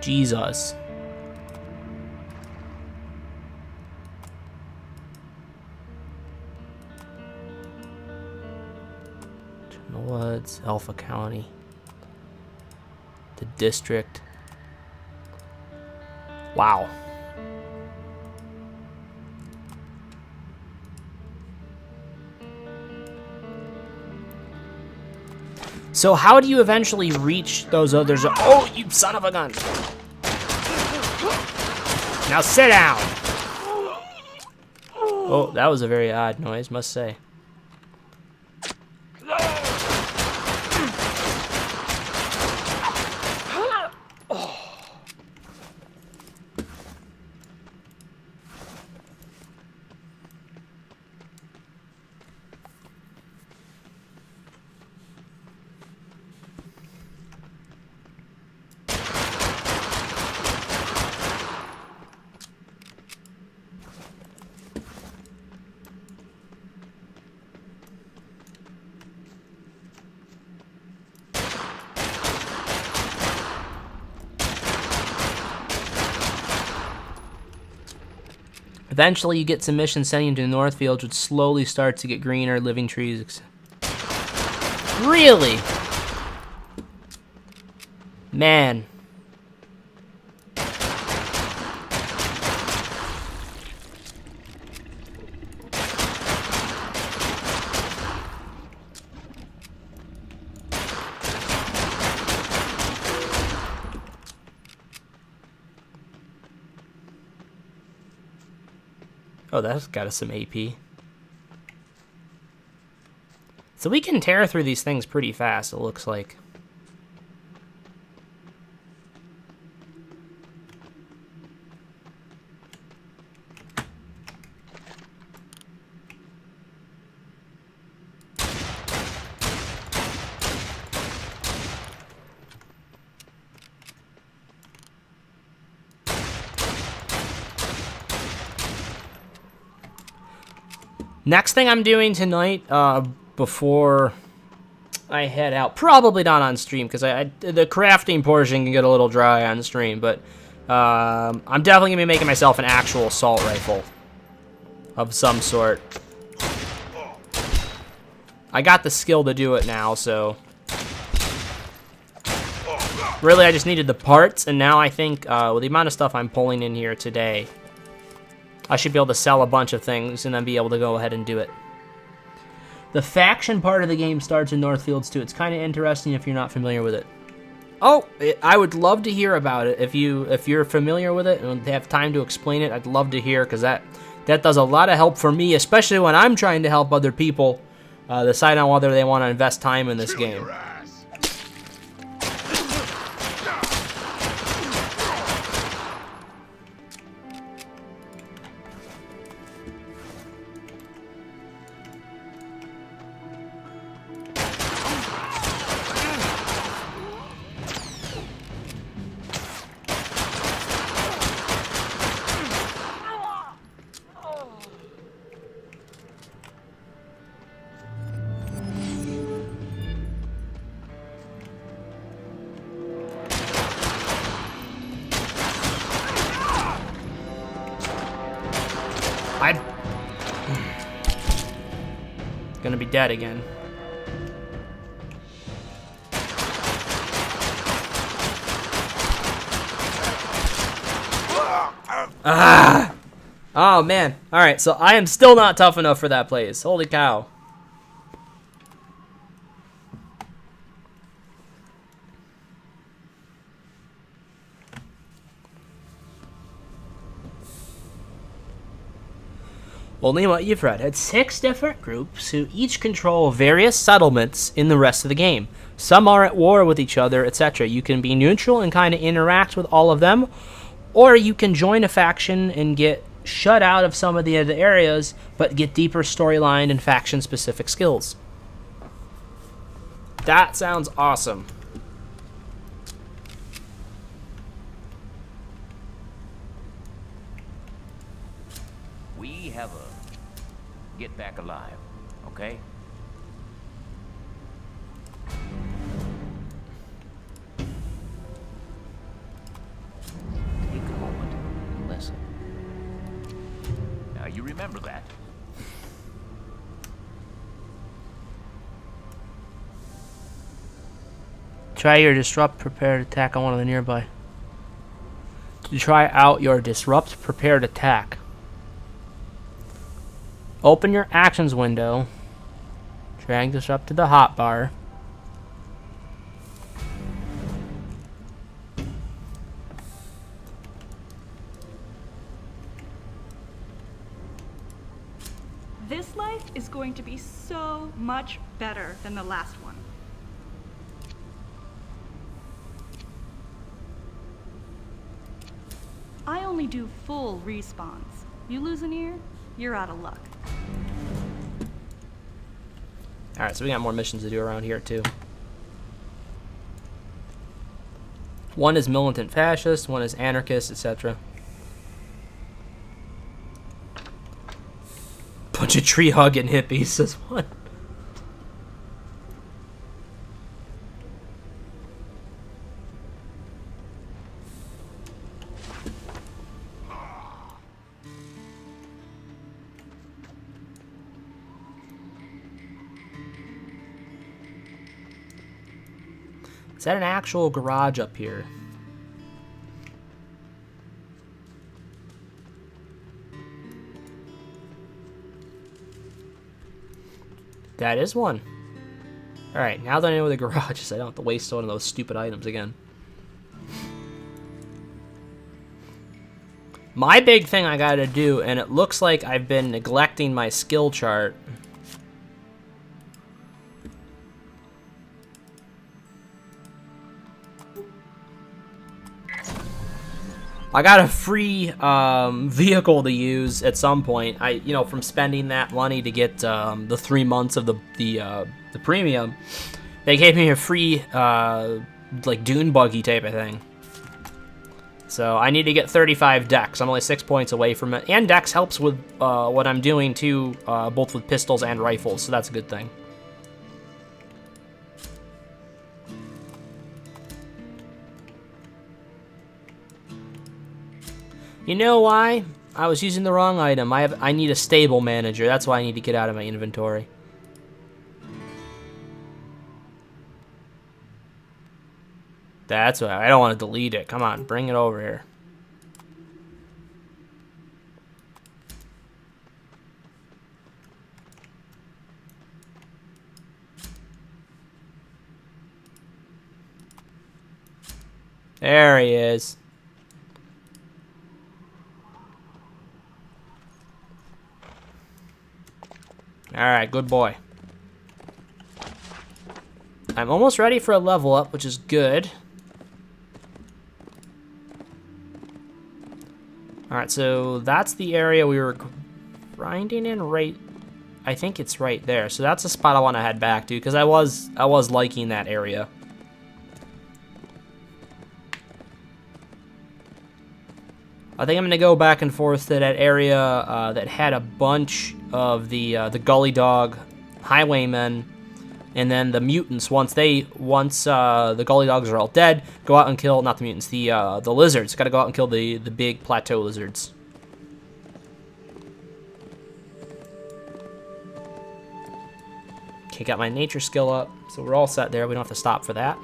Jesus. Woods, Alpha County, the district. Wow. So how do you eventually reach those others? Oh, you son of a gun. Now sit down. Oh, that was a very odd noise, must say. Eventually, you get some missions sending you to the Northfields, which slowly starts to get greener, living trees. Really? Man. Oh, that's got us some AP. So we can tear through these things pretty fast, it looks like. Next thing I'm doing tonight, before I head out, probably not on stream, because the crafting portion can get a little dry on stream, but I'm definitely going to be making myself an actual assault rifle of some sort. I got the skill to do it now, so... Really, I just needed the parts, and now I think, with the amount of stuff I'm pulling in here today, I should be able to sell a bunch of things and then be able to go ahead and do it. The faction part of the game starts in Northfields too. It's kind of interesting if you're not familiar with it. Oh, I would love to hear about it. If you're familiar with it and have time to explain it, I'd love to hear, because that does a lot of help for me, especially when I'm trying to help other people decide on whether they want to invest time in this game. I'm gonna be dead again. Ah! Oh, man. Alright, so I am still not tough enough for that place. Holy cow. Only what you've read had 6 different groups who each control various settlements in the rest of the game. Some are at war with each other, etc. You can be neutral and kind of interact with all of them, or you can join a faction and get shut out of some of the other areas, but get deeper storyline and faction-specific skills. That sounds awesome. We have a get back alive, okay? Take a moment and listen. Now you remember that. Try your disrupt prepared attack on one of the nearby. To try out your disrupt prepared attack. Open your actions window. Drag this up to the hotbar. This life is going to be so much better than the last one. I only do full respawns. You lose an ear, you're out of luck. Alright, so we got more missions to do around here, too. One is militant fascist, one is anarchist, etc. Bunch of tree-hugging hippies, says one. Is that an actual garage up here? That is one. Alright, now that I know where the garage is, I don't have to waste one of those stupid items again. My big thing I gotta do, and it looks like I've been neglecting my skill chart. I got a free vehicle to use at some point. From spending that money to get the 3 months of the premium, they gave me a free like dune buggy type of thing. So I need to get 35 dex. I'm only 6 points away from it, and dex helps with what I'm doing too, both with pistols and rifles. So that's a good thing. You know why? I was using the wrong item. I need a stable manager. That's why I need to get out of my inventory. That's why I don't want to delete it. Come on, bring it over here. There he is. Alright, good boy. I'm almost ready for a level up, which is good. Alright, so that's the area we were grinding in right... I think it's right there. So that's the spot I want to head back to, because I was liking that area. I think I'm going to go back and forth to that area that had a bunch of the gully dog highwaymen, and then the mutants. Once the gully dogs are all dead, go out and kill, not the mutants, the lizards. Got to go out and kill the big plateau lizards. Okay, got my nature skill up, so we're all set there. We don't have to stop for that.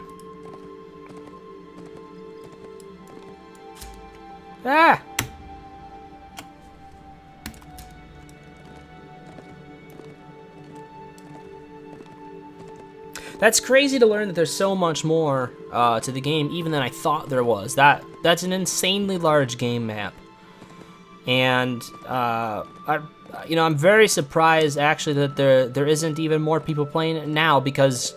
Ah! That's crazy to learn that there's so much more to the game even than I thought there was. That's an insanely large game map. And I'm very surprised actually that there isn't even more people playing it now, because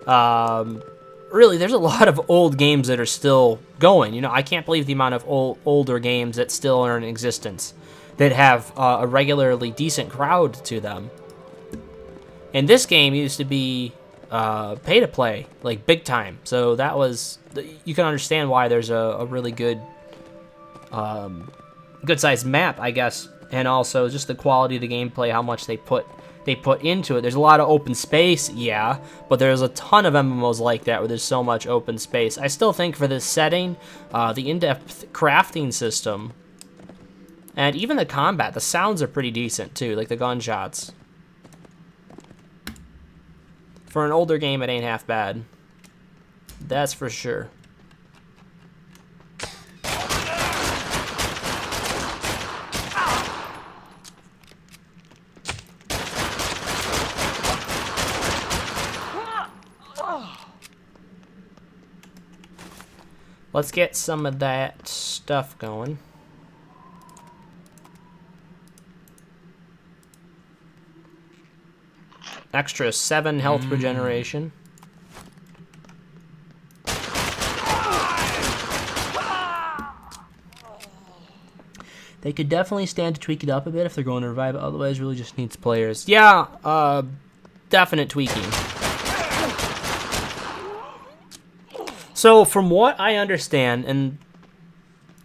really there's a lot of old games that are still going. I can't believe the amount of older games that still are in existence that have a regularly decent crowd to them. And this game used to be pay to play, like big time. So that was, you can understand why there's a really good sized map, I guess, and also just the quality of the gameplay, how much they put into it. There's a lot of open space, yeah, but there's a ton of MMOs like that where there's so much open space. I still think for this setting, the in-depth crafting system, and even the combat, the sounds are pretty decent too, like the gunshots. For an older game, it ain't half bad. That's for sure. Let's get some of that stuff going. Extra 7 health regeneration. They could definitely stand to tweak it up a bit if they're going to revive it. Otherwise, really just needs players. Yeah, definite tweaking. So, from what I understand, and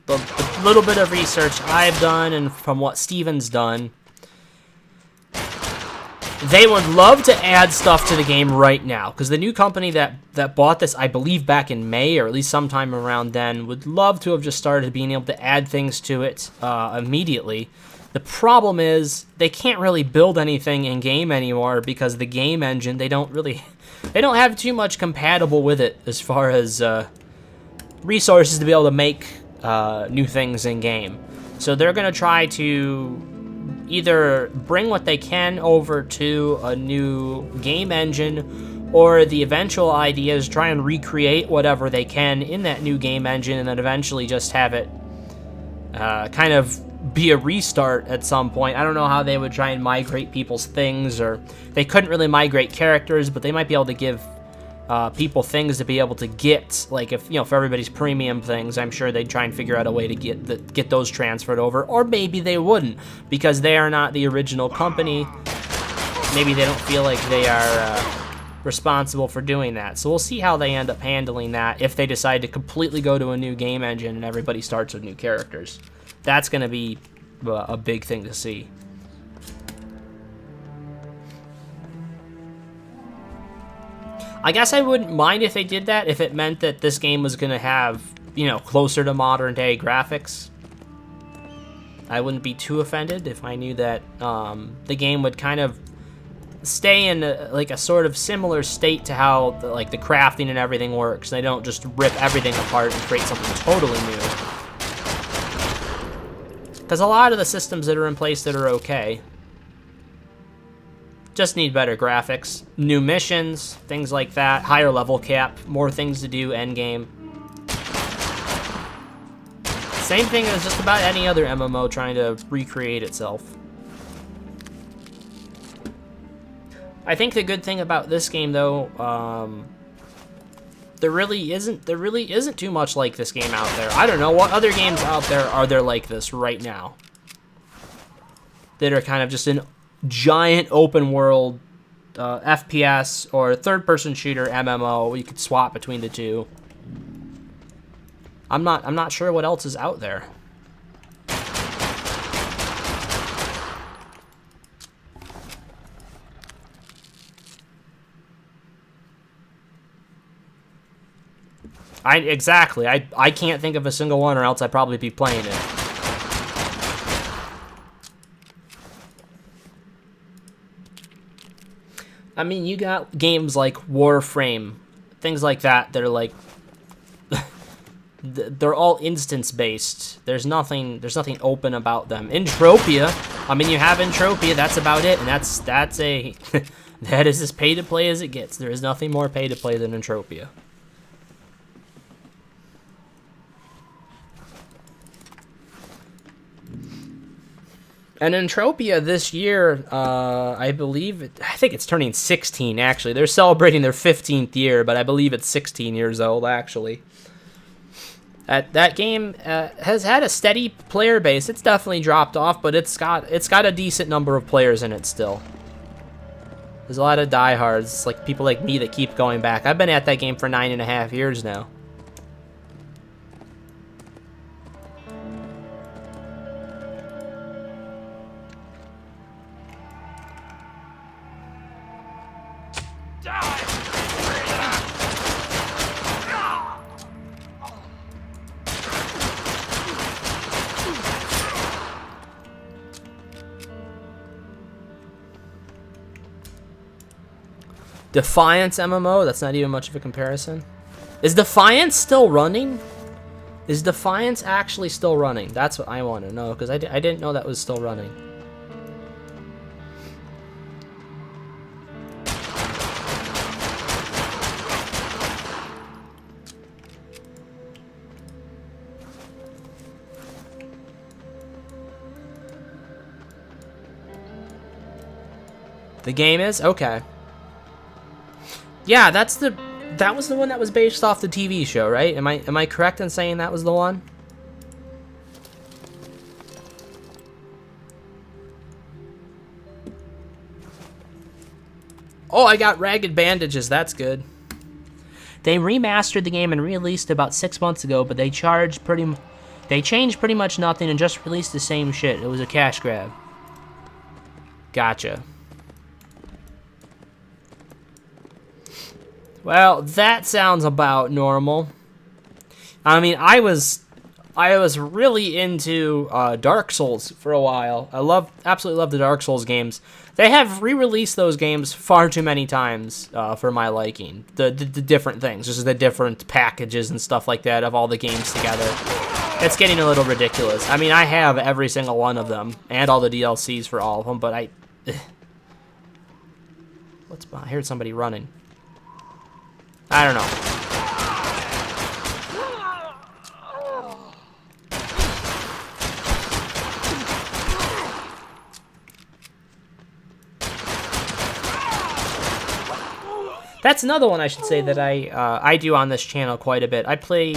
the little bit of research I've done, and from what Steven's done, they would love to add stuff to the game right now, because the new company that bought this, I believe back in May, or at least sometime around then, would love to have just started being able to add things to it immediately. The problem is they can't really build anything in game anymore, because the game engine, they don't have too much compatible with it as far as resources to be able to make new things in game. So they're going to try to either bring what they can over to a new game engine, or the eventual idea is try and recreate whatever they can in that new game engine, and then eventually just have it kind of be a restart at some point. I don't know how they would try and migrate people's things, or they couldn't really migrate characters, but they might be able to give people things to be able to get, like if for everybody's premium things, I'm sure they'd try and figure out a way to get those transferred over, or maybe they wouldn't, because they are not the original company. Maybe they don't feel like they are responsible for doing that. So we'll see how they end up handling that if they decide to completely go to a new game engine and everybody starts with new characters. That's going to be a big thing to see. I guess I wouldn't mind if they did that, if it meant that this game was going to have, closer to modern day graphics. I wouldn't be too offended if I knew that the game would kind of stay in a sort of similar state to how the crafting and everything works. They don't just rip everything apart and create something totally new. Because a lot of the systems that are in place that are okay just need better graphics, new missions, things like that, higher level cap, more things to do endgame. Same thing as just about any other MMO trying to recreate itself. I think the good thing about this game, though, there really isn't too much like this game out there. I don't know what other games out there are there like this right now that are kind of just an giant open world FPS or third-person shooter MMO. You could swap between the two. I'm not sure what else is out there. Exactly. I can't think of a single one, or else I'd probably be playing it. I mean, you got games like Warframe, things like that that are like they're all instance-based. There's nothing open about them. Entropia, I mean, you have Entropia, that's about it, and that's a That is as pay to play as it gets. There is nothing more pay to play than Entropia. And Entropia this year, I think it's turning 16, actually. They're celebrating their 15th year, but I believe it's 16 years old, actually. That game has had a steady player base. It's definitely dropped off, but it's got a decent number of players in it still. There's a lot of diehards, like people like me that keep going back. I've been at that game for 9.5 years now. Defiance MMO? That's not even much of a comparison. Is Defiance still running? Is Defiance actually still running? That's what I want to know, because I didn't know that was still running. The game is? Okay. Yeah, that was the one that was based off the TV show, right? Am I correct in saying that was the one? Oh, I got ragged bandages. That's good. They remastered the game and released it about 6 months ago, but they changed pretty much nothing and just released the same shit. It was a cash grab. Gotcha. Well, that sounds about normal. I mean, I was really into Dark Souls for a while. Absolutely love the Dark Souls games. They have re-released those games far too many times for my liking. The different things, just the different packages and stuff like that of all the games together. It's getting a little ridiculous. I mean, I have every single one of them and all the DLCs for all of them, but I heard somebody running. I don't know. That's another one I should say that I do on this channel quite a bit. I play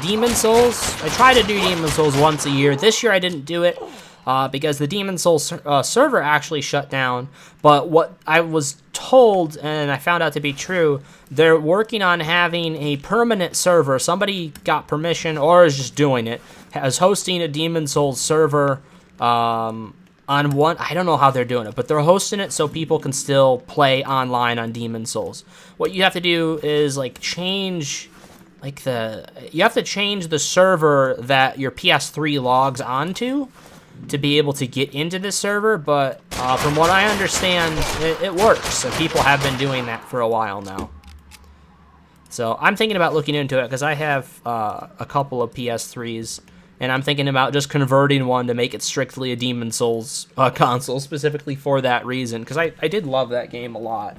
Demon Souls. I try to do Demon Souls once a year. This year I didn't do it because the Demon Souls server actually shut down. But what I was told, and I found out to be true, they're working on having a permanent server. Somebody got permission or is just doing it. Is hosting a Demon Souls server on one. I don't know how they're doing it, but they're hosting it so people can still play online on Demon Souls. What you have to do is change the server that your PS3 logs onto to be able to get into this server, but from what I understand, it works, and people have been doing that for a while now. So I'm thinking about looking into it, because I have a couple of PS3s, and I'm thinking about just converting one to make it strictly a Demon Souls console, specifically for that reason, because I did love that game a lot.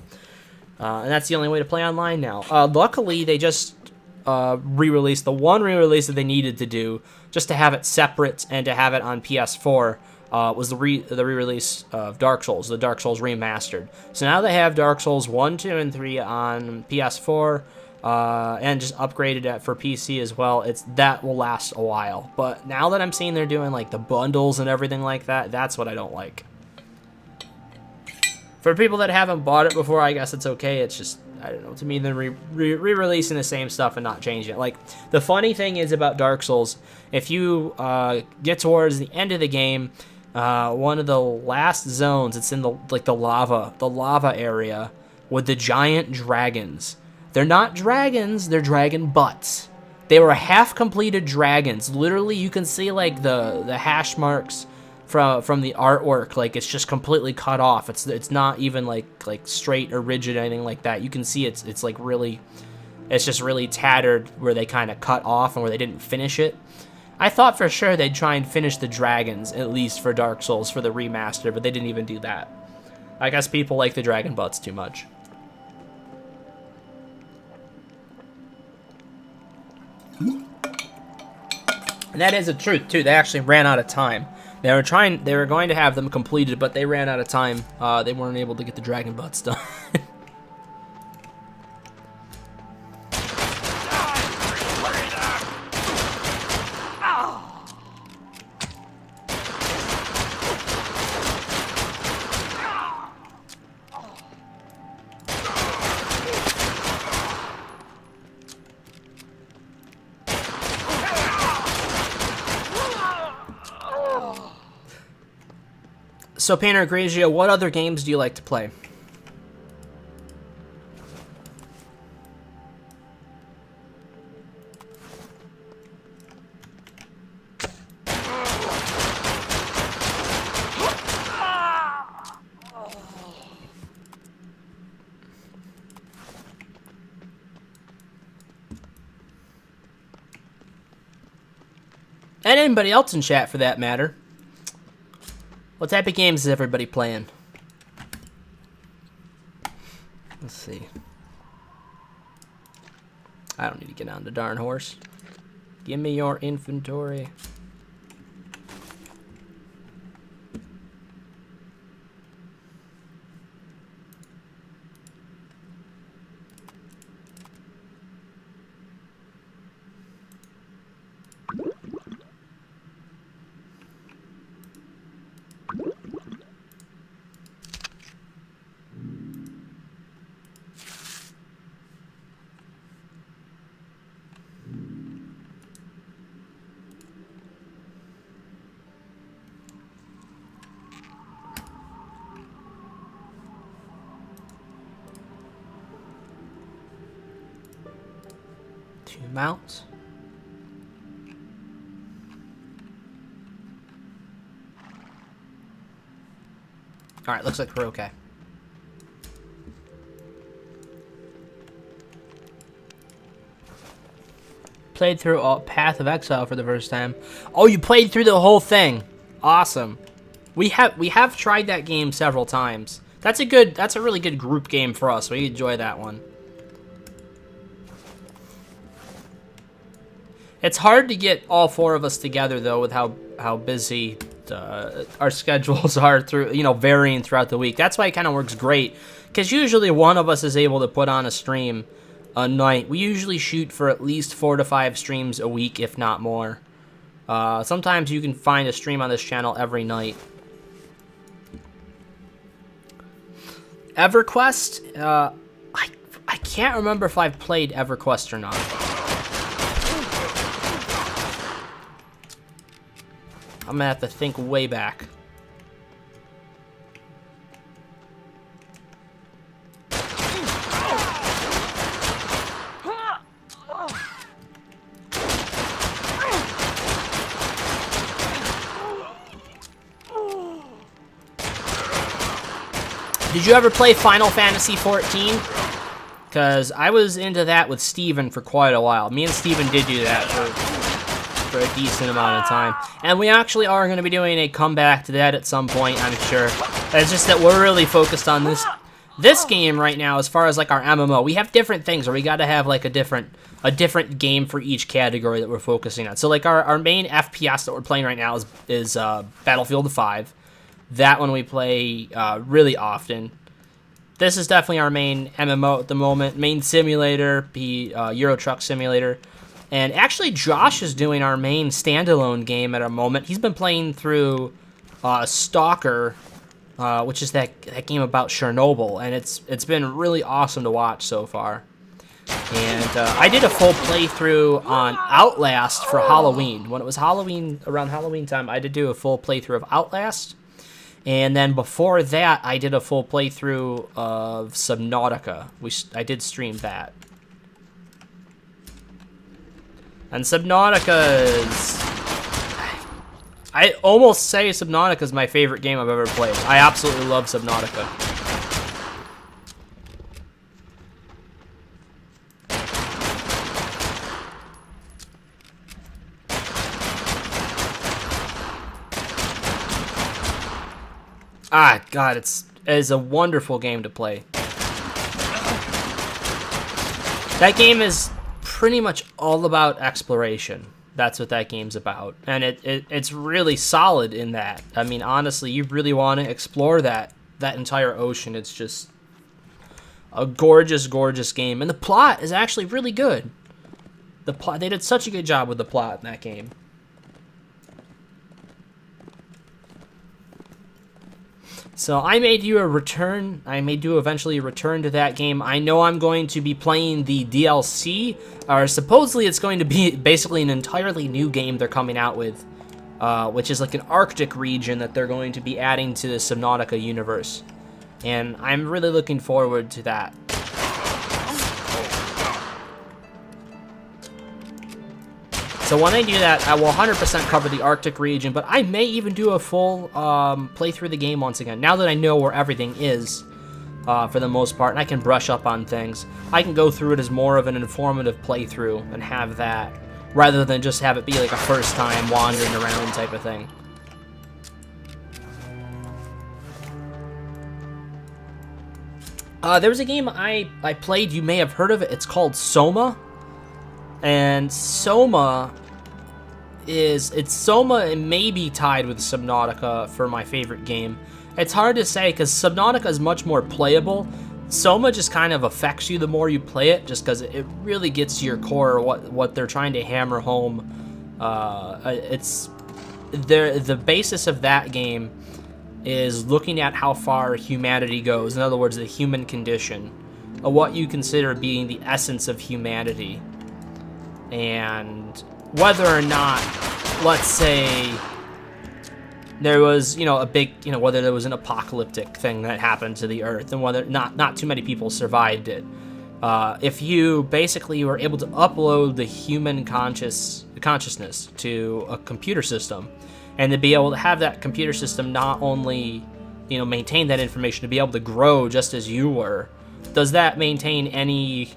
And that's the only way to play online now. Luckily, they just re-released the one re-release that they needed to do, just to have it separate and to have it on PS4, was the re-release of Dark Souls, the Dark Souls Remastered. So now they have Dark Souls 1, 2, and 3 on PS4, and just upgraded it for PC as well. That will last a while. But now that I'm seeing they're doing the bundles and everything like that, that's what I don't like. For people that haven't bought it before, I guess it's okay. It's just, I don't know, to me, they're re-releasing the same stuff and not changing it. The funny thing is about Dark Souls, if you get towards the end of the game, one of the last zones, it's in the lava area with the giant dragons. They're not dragons, they're dragon butts. They were half-completed dragons. Literally, you can see the hash marks from the artwork, it's just completely cut off. It's not even like straight or rigid or anything like that. You can see it's just really tattered where they kind of cut off and where they didn't finish it. I thought for sure they'd try and finish the dragons, at least for Dark Souls, for the remaster, but they didn't even do that. I guess people like the dragon butts too much. And that is the truth too. They actually ran out of time. They were going to have them completed, but they ran out of time. They weren't able to get the dragon butts done. So, Painter Grigio, what other games do you like to play? And anybody else in chat, for that matter. What type of games is everybody playing? Let's see. I don't need to get on the darn horse. Give me your inventory. Mounts. All right, looks like we're okay. Played through Path of Exile for the first time. Oh, you played through the whole thing. Awesome. We have tried that game several times. That's a really good group game for us. We enjoy that one. It's hard to get all four of us together, though, with how busy our schedules are through, varying throughout the week. That's why it kind of works great, because usually one of us is able to put on a stream a night. We usually shoot for at least 4 to 5 streams a week, if not more. Sometimes you can find a stream on this channel every night. EverQuest? I can't remember if I've played EverQuest or not. I'm gonna have to think way back. Did you ever play Final Fantasy 14? Because I was into that with Steven for quite a while. Me and Steven did do that for a decent amount of time. And we actually are going to be doing a comeback to that at some point, I'm sure. It's just that we're really focused on this game right now as far as like our MMO. We have different things, or we got to have like a different game for each category that we're focusing on. So like our main FPS that we're playing right now is Battlefield 5. That one we play really often. This is definitely our main MMO at the moment. Main simulator, Euro Truck Simulator. And actually, Josh is doing our main standalone game at a moment. He's been playing through Stalker, which is that game about Chernobyl, and it's been really awesome to watch so far. And I did a full playthrough on Outlast for Halloween. When it was around Halloween time, I did do a full playthrough of Outlast. And then before that, I did a full playthrough of Subnautica. I did stream that. And Subnautica is... I almost say Subnautica is my favorite game I've ever played. I absolutely love Subnautica. Ah, God, it is a wonderful game to play. That game is pretty much all about exploration. That's what that game's about. And it's really solid in that. I mean, honestly, you really want to explore that entire ocean. It's just a gorgeous, gorgeous game. And the plot is actually really good. They did such a good job with the plot in that game. So I made you a return. I made you eventually return to that game. I know I'm going to be playing the DLC, or supposedly it's going to be basically an entirely new game they're coming out with, which is like an Arctic region that they're going to be adding to the Subnautica universe. And I'm really looking forward to that. So when I do that, I will 100% cover the Arctic region, but I may even do a full playthrough of the game once again. Now that I know where everything is, for the most part, and I can brush up on things, I can go through it as more of an informative playthrough and have that, rather than just have it be like a first time wandering around type of thing. There was a game I played, you may have heard of it, it's called Soma. And Soma may be tied with Subnautica for my favorite game. It's hard to say because Subnautica is much more playable. Soma just kind of affects you the more you play it, just because it really gets to your core what they're trying to hammer home. The basis of that game is looking at how far humanity goes. In other words, the human condition, or what you consider being the essence of humanity. And whether or not, let's say, there was, a big, whether there was an apocalyptic thing that happened to the Earth, and whether not too many people survived it. If you basically were able to upload the human consciousness to a computer system, and to be able to have that computer system not only, maintain that information, to be able to grow just as you were, does that maintain anything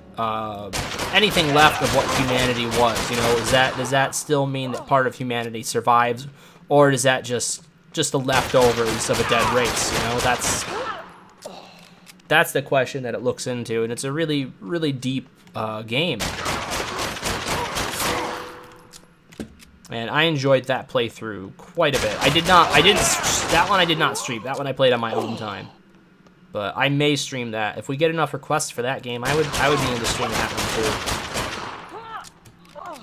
left of what humanity was? Does that still mean that part of humanity survives, or is that just the leftovers of a dead race? That's the question that it looks into, and it's a really, really deep game. And I enjoyed that playthrough quite a bit. That one I did not stream. That one I played on my own time. But I may stream that. If we get enough requests for that game, I would be into streaming that one too.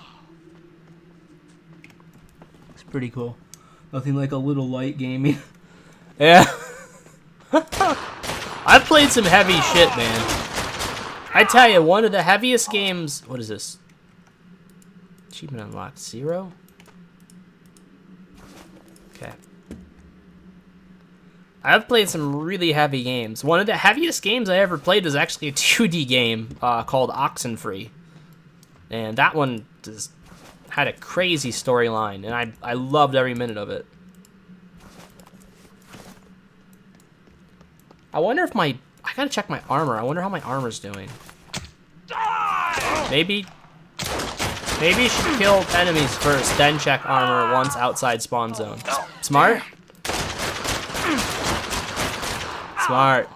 It's pretty cool. Nothing like a little light gaming. Yeah. I've played some heavy shit, man. I tell you, one of the heaviest games... What is this? Achievement unlocked. 0? Okay. I've played some really heavy games. One of the heaviest games I ever played was actually a 2D game called Oxenfree. And that one just had a crazy storyline, and I loved every minute of it. I wonder if I gotta check my armor. I wonder how my armor's doing. Maybe you should kill enemies first, then check armor once outside spawn zone. Smart? Smart.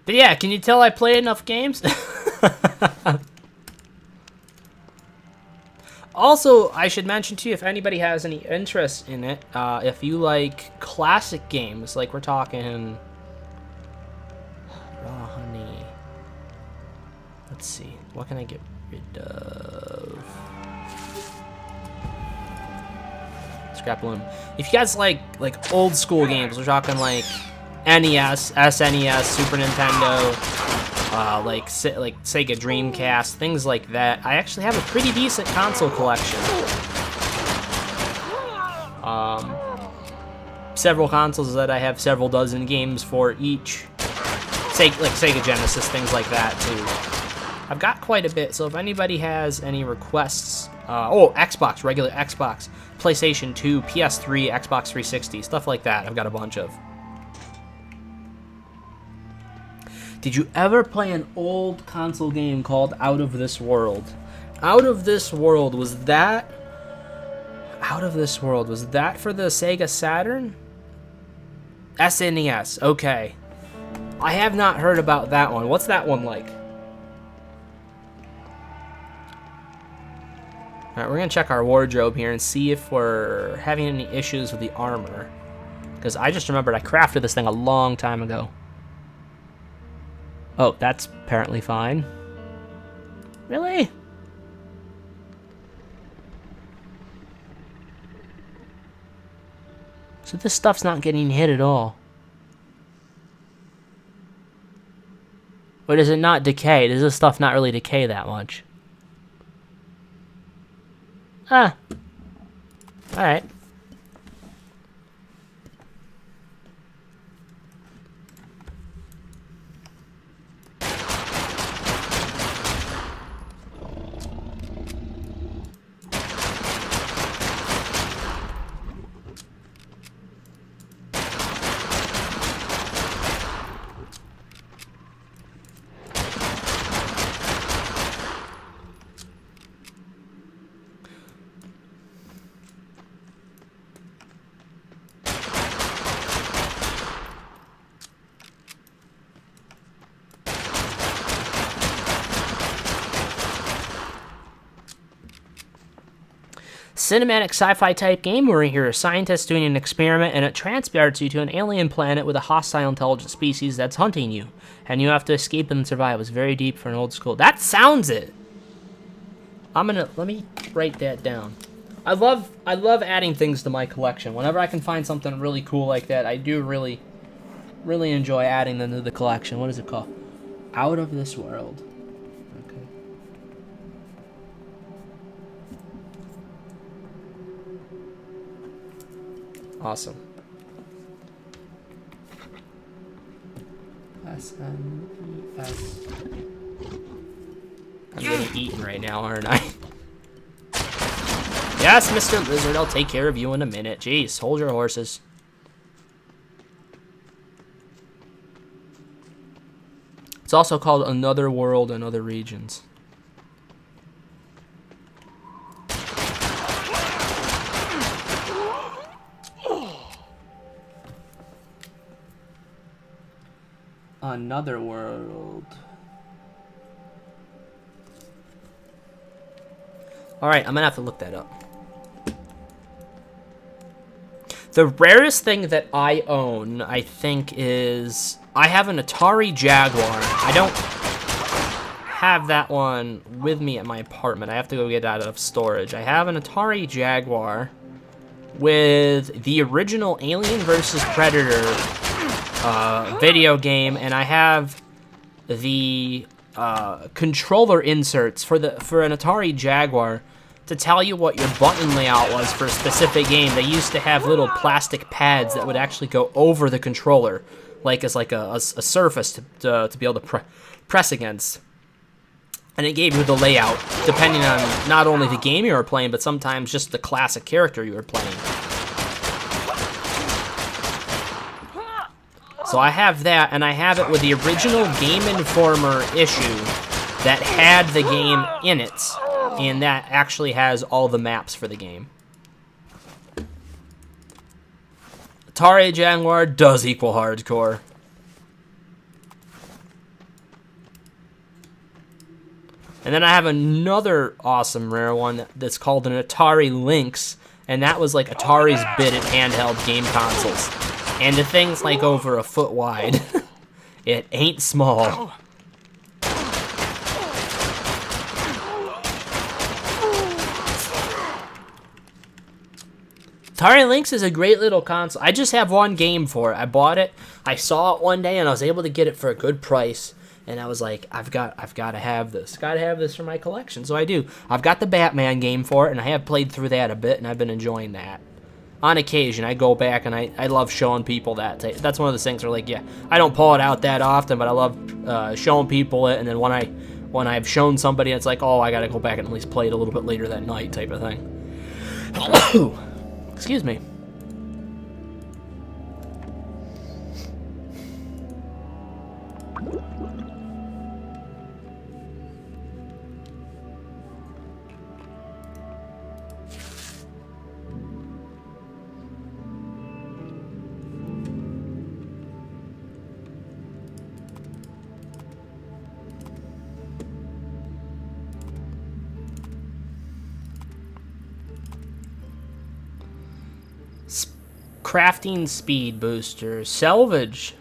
But yeah, can you tell I play enough games? Also, I should mention to you, if anybody has any interest in it, if you like classic games, like we're talking raw honey. Let's see, what can I get rid of? Scrap bloom. If you guys like old school games, we're talking like NES, SNES, Super Nintendo, like Sega Dreamcast, things like that. I actually have a pretty decent console collection. Several consoles that I have several dozen games for each. Like Sega Genesis, things like that too. I've got quite a bit, so if anybody has any requests Xbox, regular Xbox, PlayStation 2, PS3, Xbox 360, stuff like that. I've got a bunch of. Did you ever play an old console game called Out of This World? Out of This World, was that... Out of This World, was that for the Sega Saturn? SNES, okay. I have not heard about that one. What's that one like? Alright, we're going to check our wardrobe here and see if we're having any issues with the armor. Because I just remembered I crafted this thing a long time ago. Oh, that's apparently fine. Really? So this stuff's not getting hit at all. Or does it not decay? Does this stuff not really decay that much? Ah. Alright. Cinematic sci-fi type game where you're a scientist doing an experiment and it transports you to an alien planet with a hostile intelligent species that's hunting you. And you have to escape and survive. It's very deep for an old school. That sounds it! Let me write that down. I love adding things to my collection. Whenever I can find something really cool like that, I do really enjoy adding them to the collection. What is it called? Out of This World. Okay. Awesome. S-N-E-S. I'm getting eaten right now, aren't I? Yes, Mr. Lizard, I'll take care of you in a minute. Jeez, hold your horses. It's also called Another World and Other Regions. Another World. Alright, I'm gonna have to look that up. The rarest thing that I own, I think, is... I have an Atari Jaguar. I don't have that one with me at my apartment. I have to go get it out of storage. I have an Atari Jaguar with the original Alien vs. Predator video game, and I have the controller inserts for an Atari Jaguar to tell you what your button layout was for a specific game. They used to have little plastic pads that would actually go over the controller, like as like a surface to be able to press against. And it gave you the layout, depending on not only the game you were playing, but sometimes just the classic character you were playing. So I have that, and I have it with the original Game Informer issue that had the game in it, and that actually has all the maps for the game. Atari Jaguar does equal hardcore. And then I have another awesome rare one that's called an Atari Lynx, and that was like Atari's bid at handheld game consoles. And the thing's like over a foot wide. It ain't small. Atari Lynx is a great little console. I just have one game for it. I bought it. I saw it one day and I was able to get it for a good price. And I was like, I've got to have this. Got to have this for my collection. So I do. I've got the Batman game for it, and I have played through that a bit, and I've been enjoying that. On occasion, I go back and I love showing people that. That's one of the things where, like, yeah, I don't pull it out that often, but I love showing people it. And then when when I've shown somebody, it's like, oh, I gotta go back and at least play it a little bit later that night type of thing. Excuse me. Crafting speed booster. Salvage.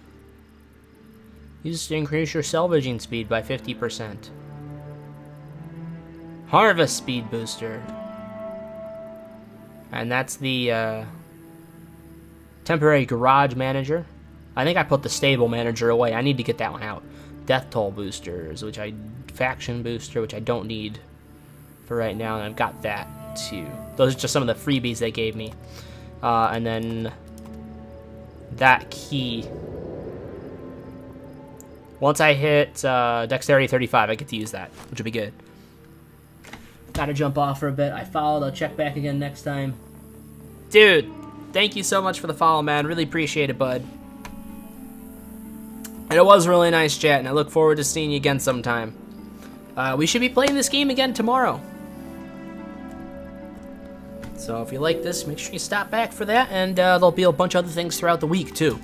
Used to increase your salvaging speed by 50%. Harvest speed booster. And that's the temporary garage manager. I think I put the stable manager away. I need to get that one out. Death toll boosters, faction booster, which I don't need for right now, and I've got that too. Those are just some of the freebies they gave me. And then that key. Once I hit Dexterity 35, I get to use that, which will be good. Gotta jump off for a bit. I followed. I'll check back again next time. Dude, thank you so much for the follow, man. Really appreciate it, bud. And it was a really nice chat, and I look forward to seeing you again sometime. We should be playing this game again tomorrow. So if you like this, make sure you stop back for that, and there'll be a bunch of other things throughout the week, too.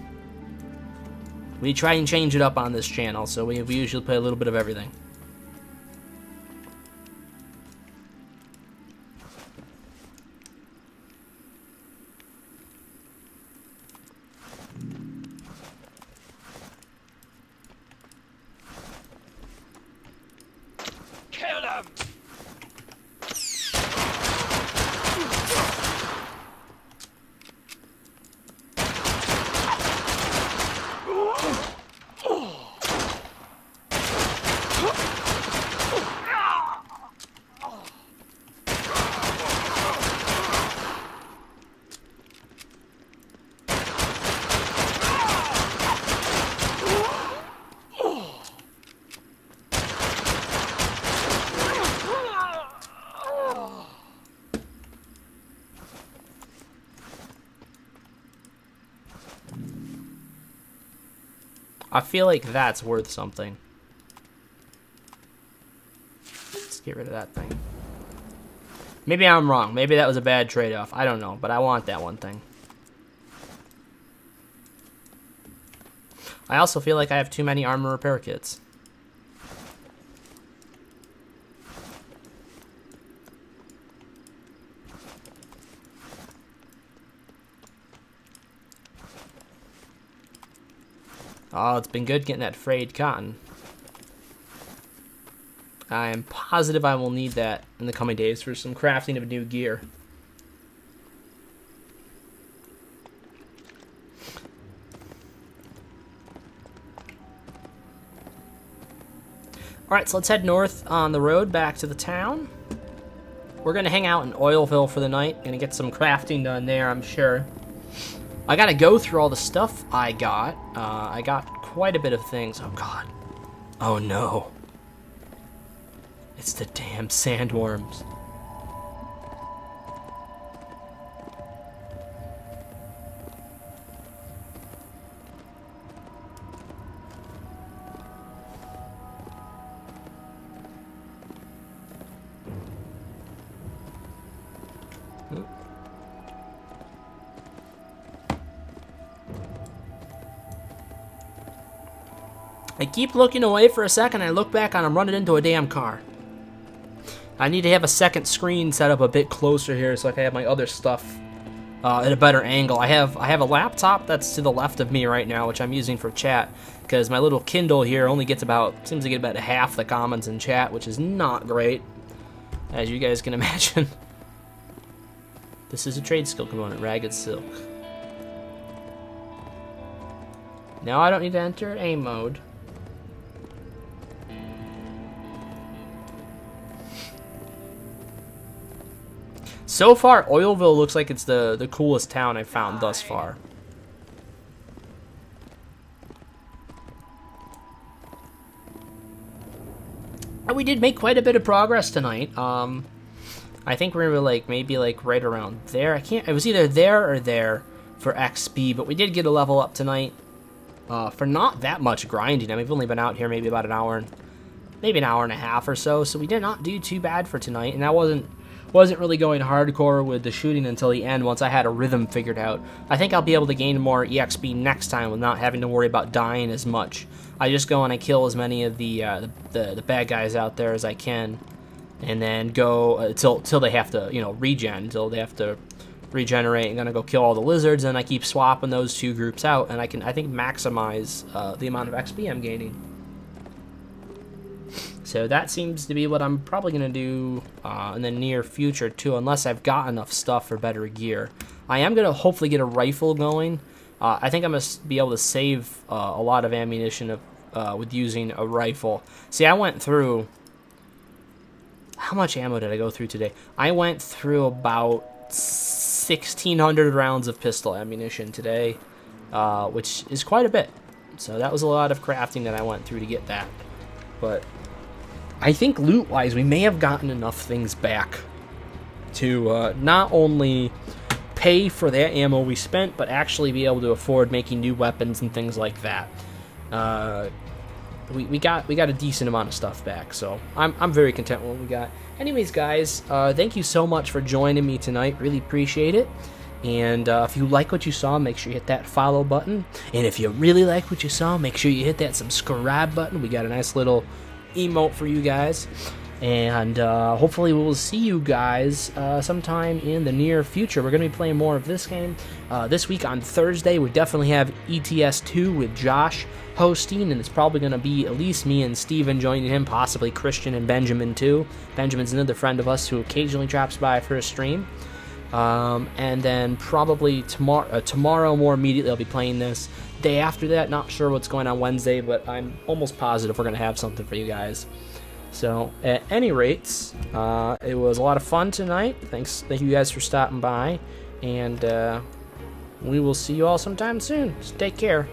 We try and change it up on this channel, so we usually play a little bit of everything. Kill him! I feel like that's worth something. Let's get rid of that thing. Maybe I'm wrong. Maybe that was a bad trade-off. I don't know, but I want that one thing. I also feel like I have too many armor repair kits. Oh, it's been good getting that frayed cotton. I am positive I will need that in the coming days for some crafting of new gear. Alright, so let's head north on the road back to the town. We're going to hang out in Oilville for the night. Going to get some crafting done there, I'm sure. I gotta go through all the stuff I got. I got quite a bit of things. Oh, God. Oh, no. It's the damn sandworms. I keep looking away for a second, I look back and I'm running into a damn car. I need to have a second screen set up a bit closer here so I can have my other stuff at a better angle. I have a laptop that's to the left of me right now, which I'm using for chat, because my little Kindle here only gets seems to get about half the comments in chat, which is not great, as you guys can imagine. This is a trade skill component, Ragged Silk. Now I don't need to enter aim mode. So far, Oilville looks like it's the coolest town I've found thus far. we did make quite a bit of progress tonight. I think we were like maybe like right around there. It was either there or there for XP, but we did get a level up tonight for not that much grinding. I mean, we've only been out here maybe about maybe an hour and a half or so, so we did not do too bad for tonight. And I wasn't really going hardcore with the shooting until the end once I had a rhythm figured out. I think I'll be able to gain more EXP next time with not having to worry about dying as much. I just go and I kill as many of the bad guys out there as I can, and then go till they have to, you know, until they have to regenerate. I'm gonna go kill all the lizards, and I keep swapping those two groups out, and I think maximize the amount of XP I'm gaining. So that seems to be what I'm probably gonna do in the near future too, unless I've got enough stuff for better gear. I am gonna hopefully get a rifle going. I think I'm gonna be able to save a lot of ammunition with using a rifle. See, I went through. How much ammo did I go through today? I went through about 1,600 rounds of pistol ammunition today, which is quite a bit. So that was a lot of crafting that I went through to get that. But I think loot-wise, we may have gotten enough things back to not only pay for that ammo we spent, but actually be able to afford making new weapons and things like that. We got a decent amount of stuff back, so I'm very content with what we got. Anyways, guys, thank you so much for joining me tonight. Really appreciate it. And if you like what you saw, make sure you hit that follow button. And if you really like what you saw, make sure you hit that subscribe button. We got a nice little emote for you guys. And hopefully we will see you guys sometime in the near future. We're going to be playing more of this game. This week on Thursday, we definitely have ETS 2 with Josh hosting, and it's probably going to be at least me and Steven joining him, possibly Christian and Benjamin too. Benjamin's another friend of us who occasionally drops by for a stream. And then probably tomorrow more immediately I'll be playing this. Day after that, not sure what's going on Wednesday, but I'm almost positive we're going to have something for you guys. So, at any rate, it was a lot of fun tonight. Thank you guys for stopping by, and we will see you all sometime soon. So take care.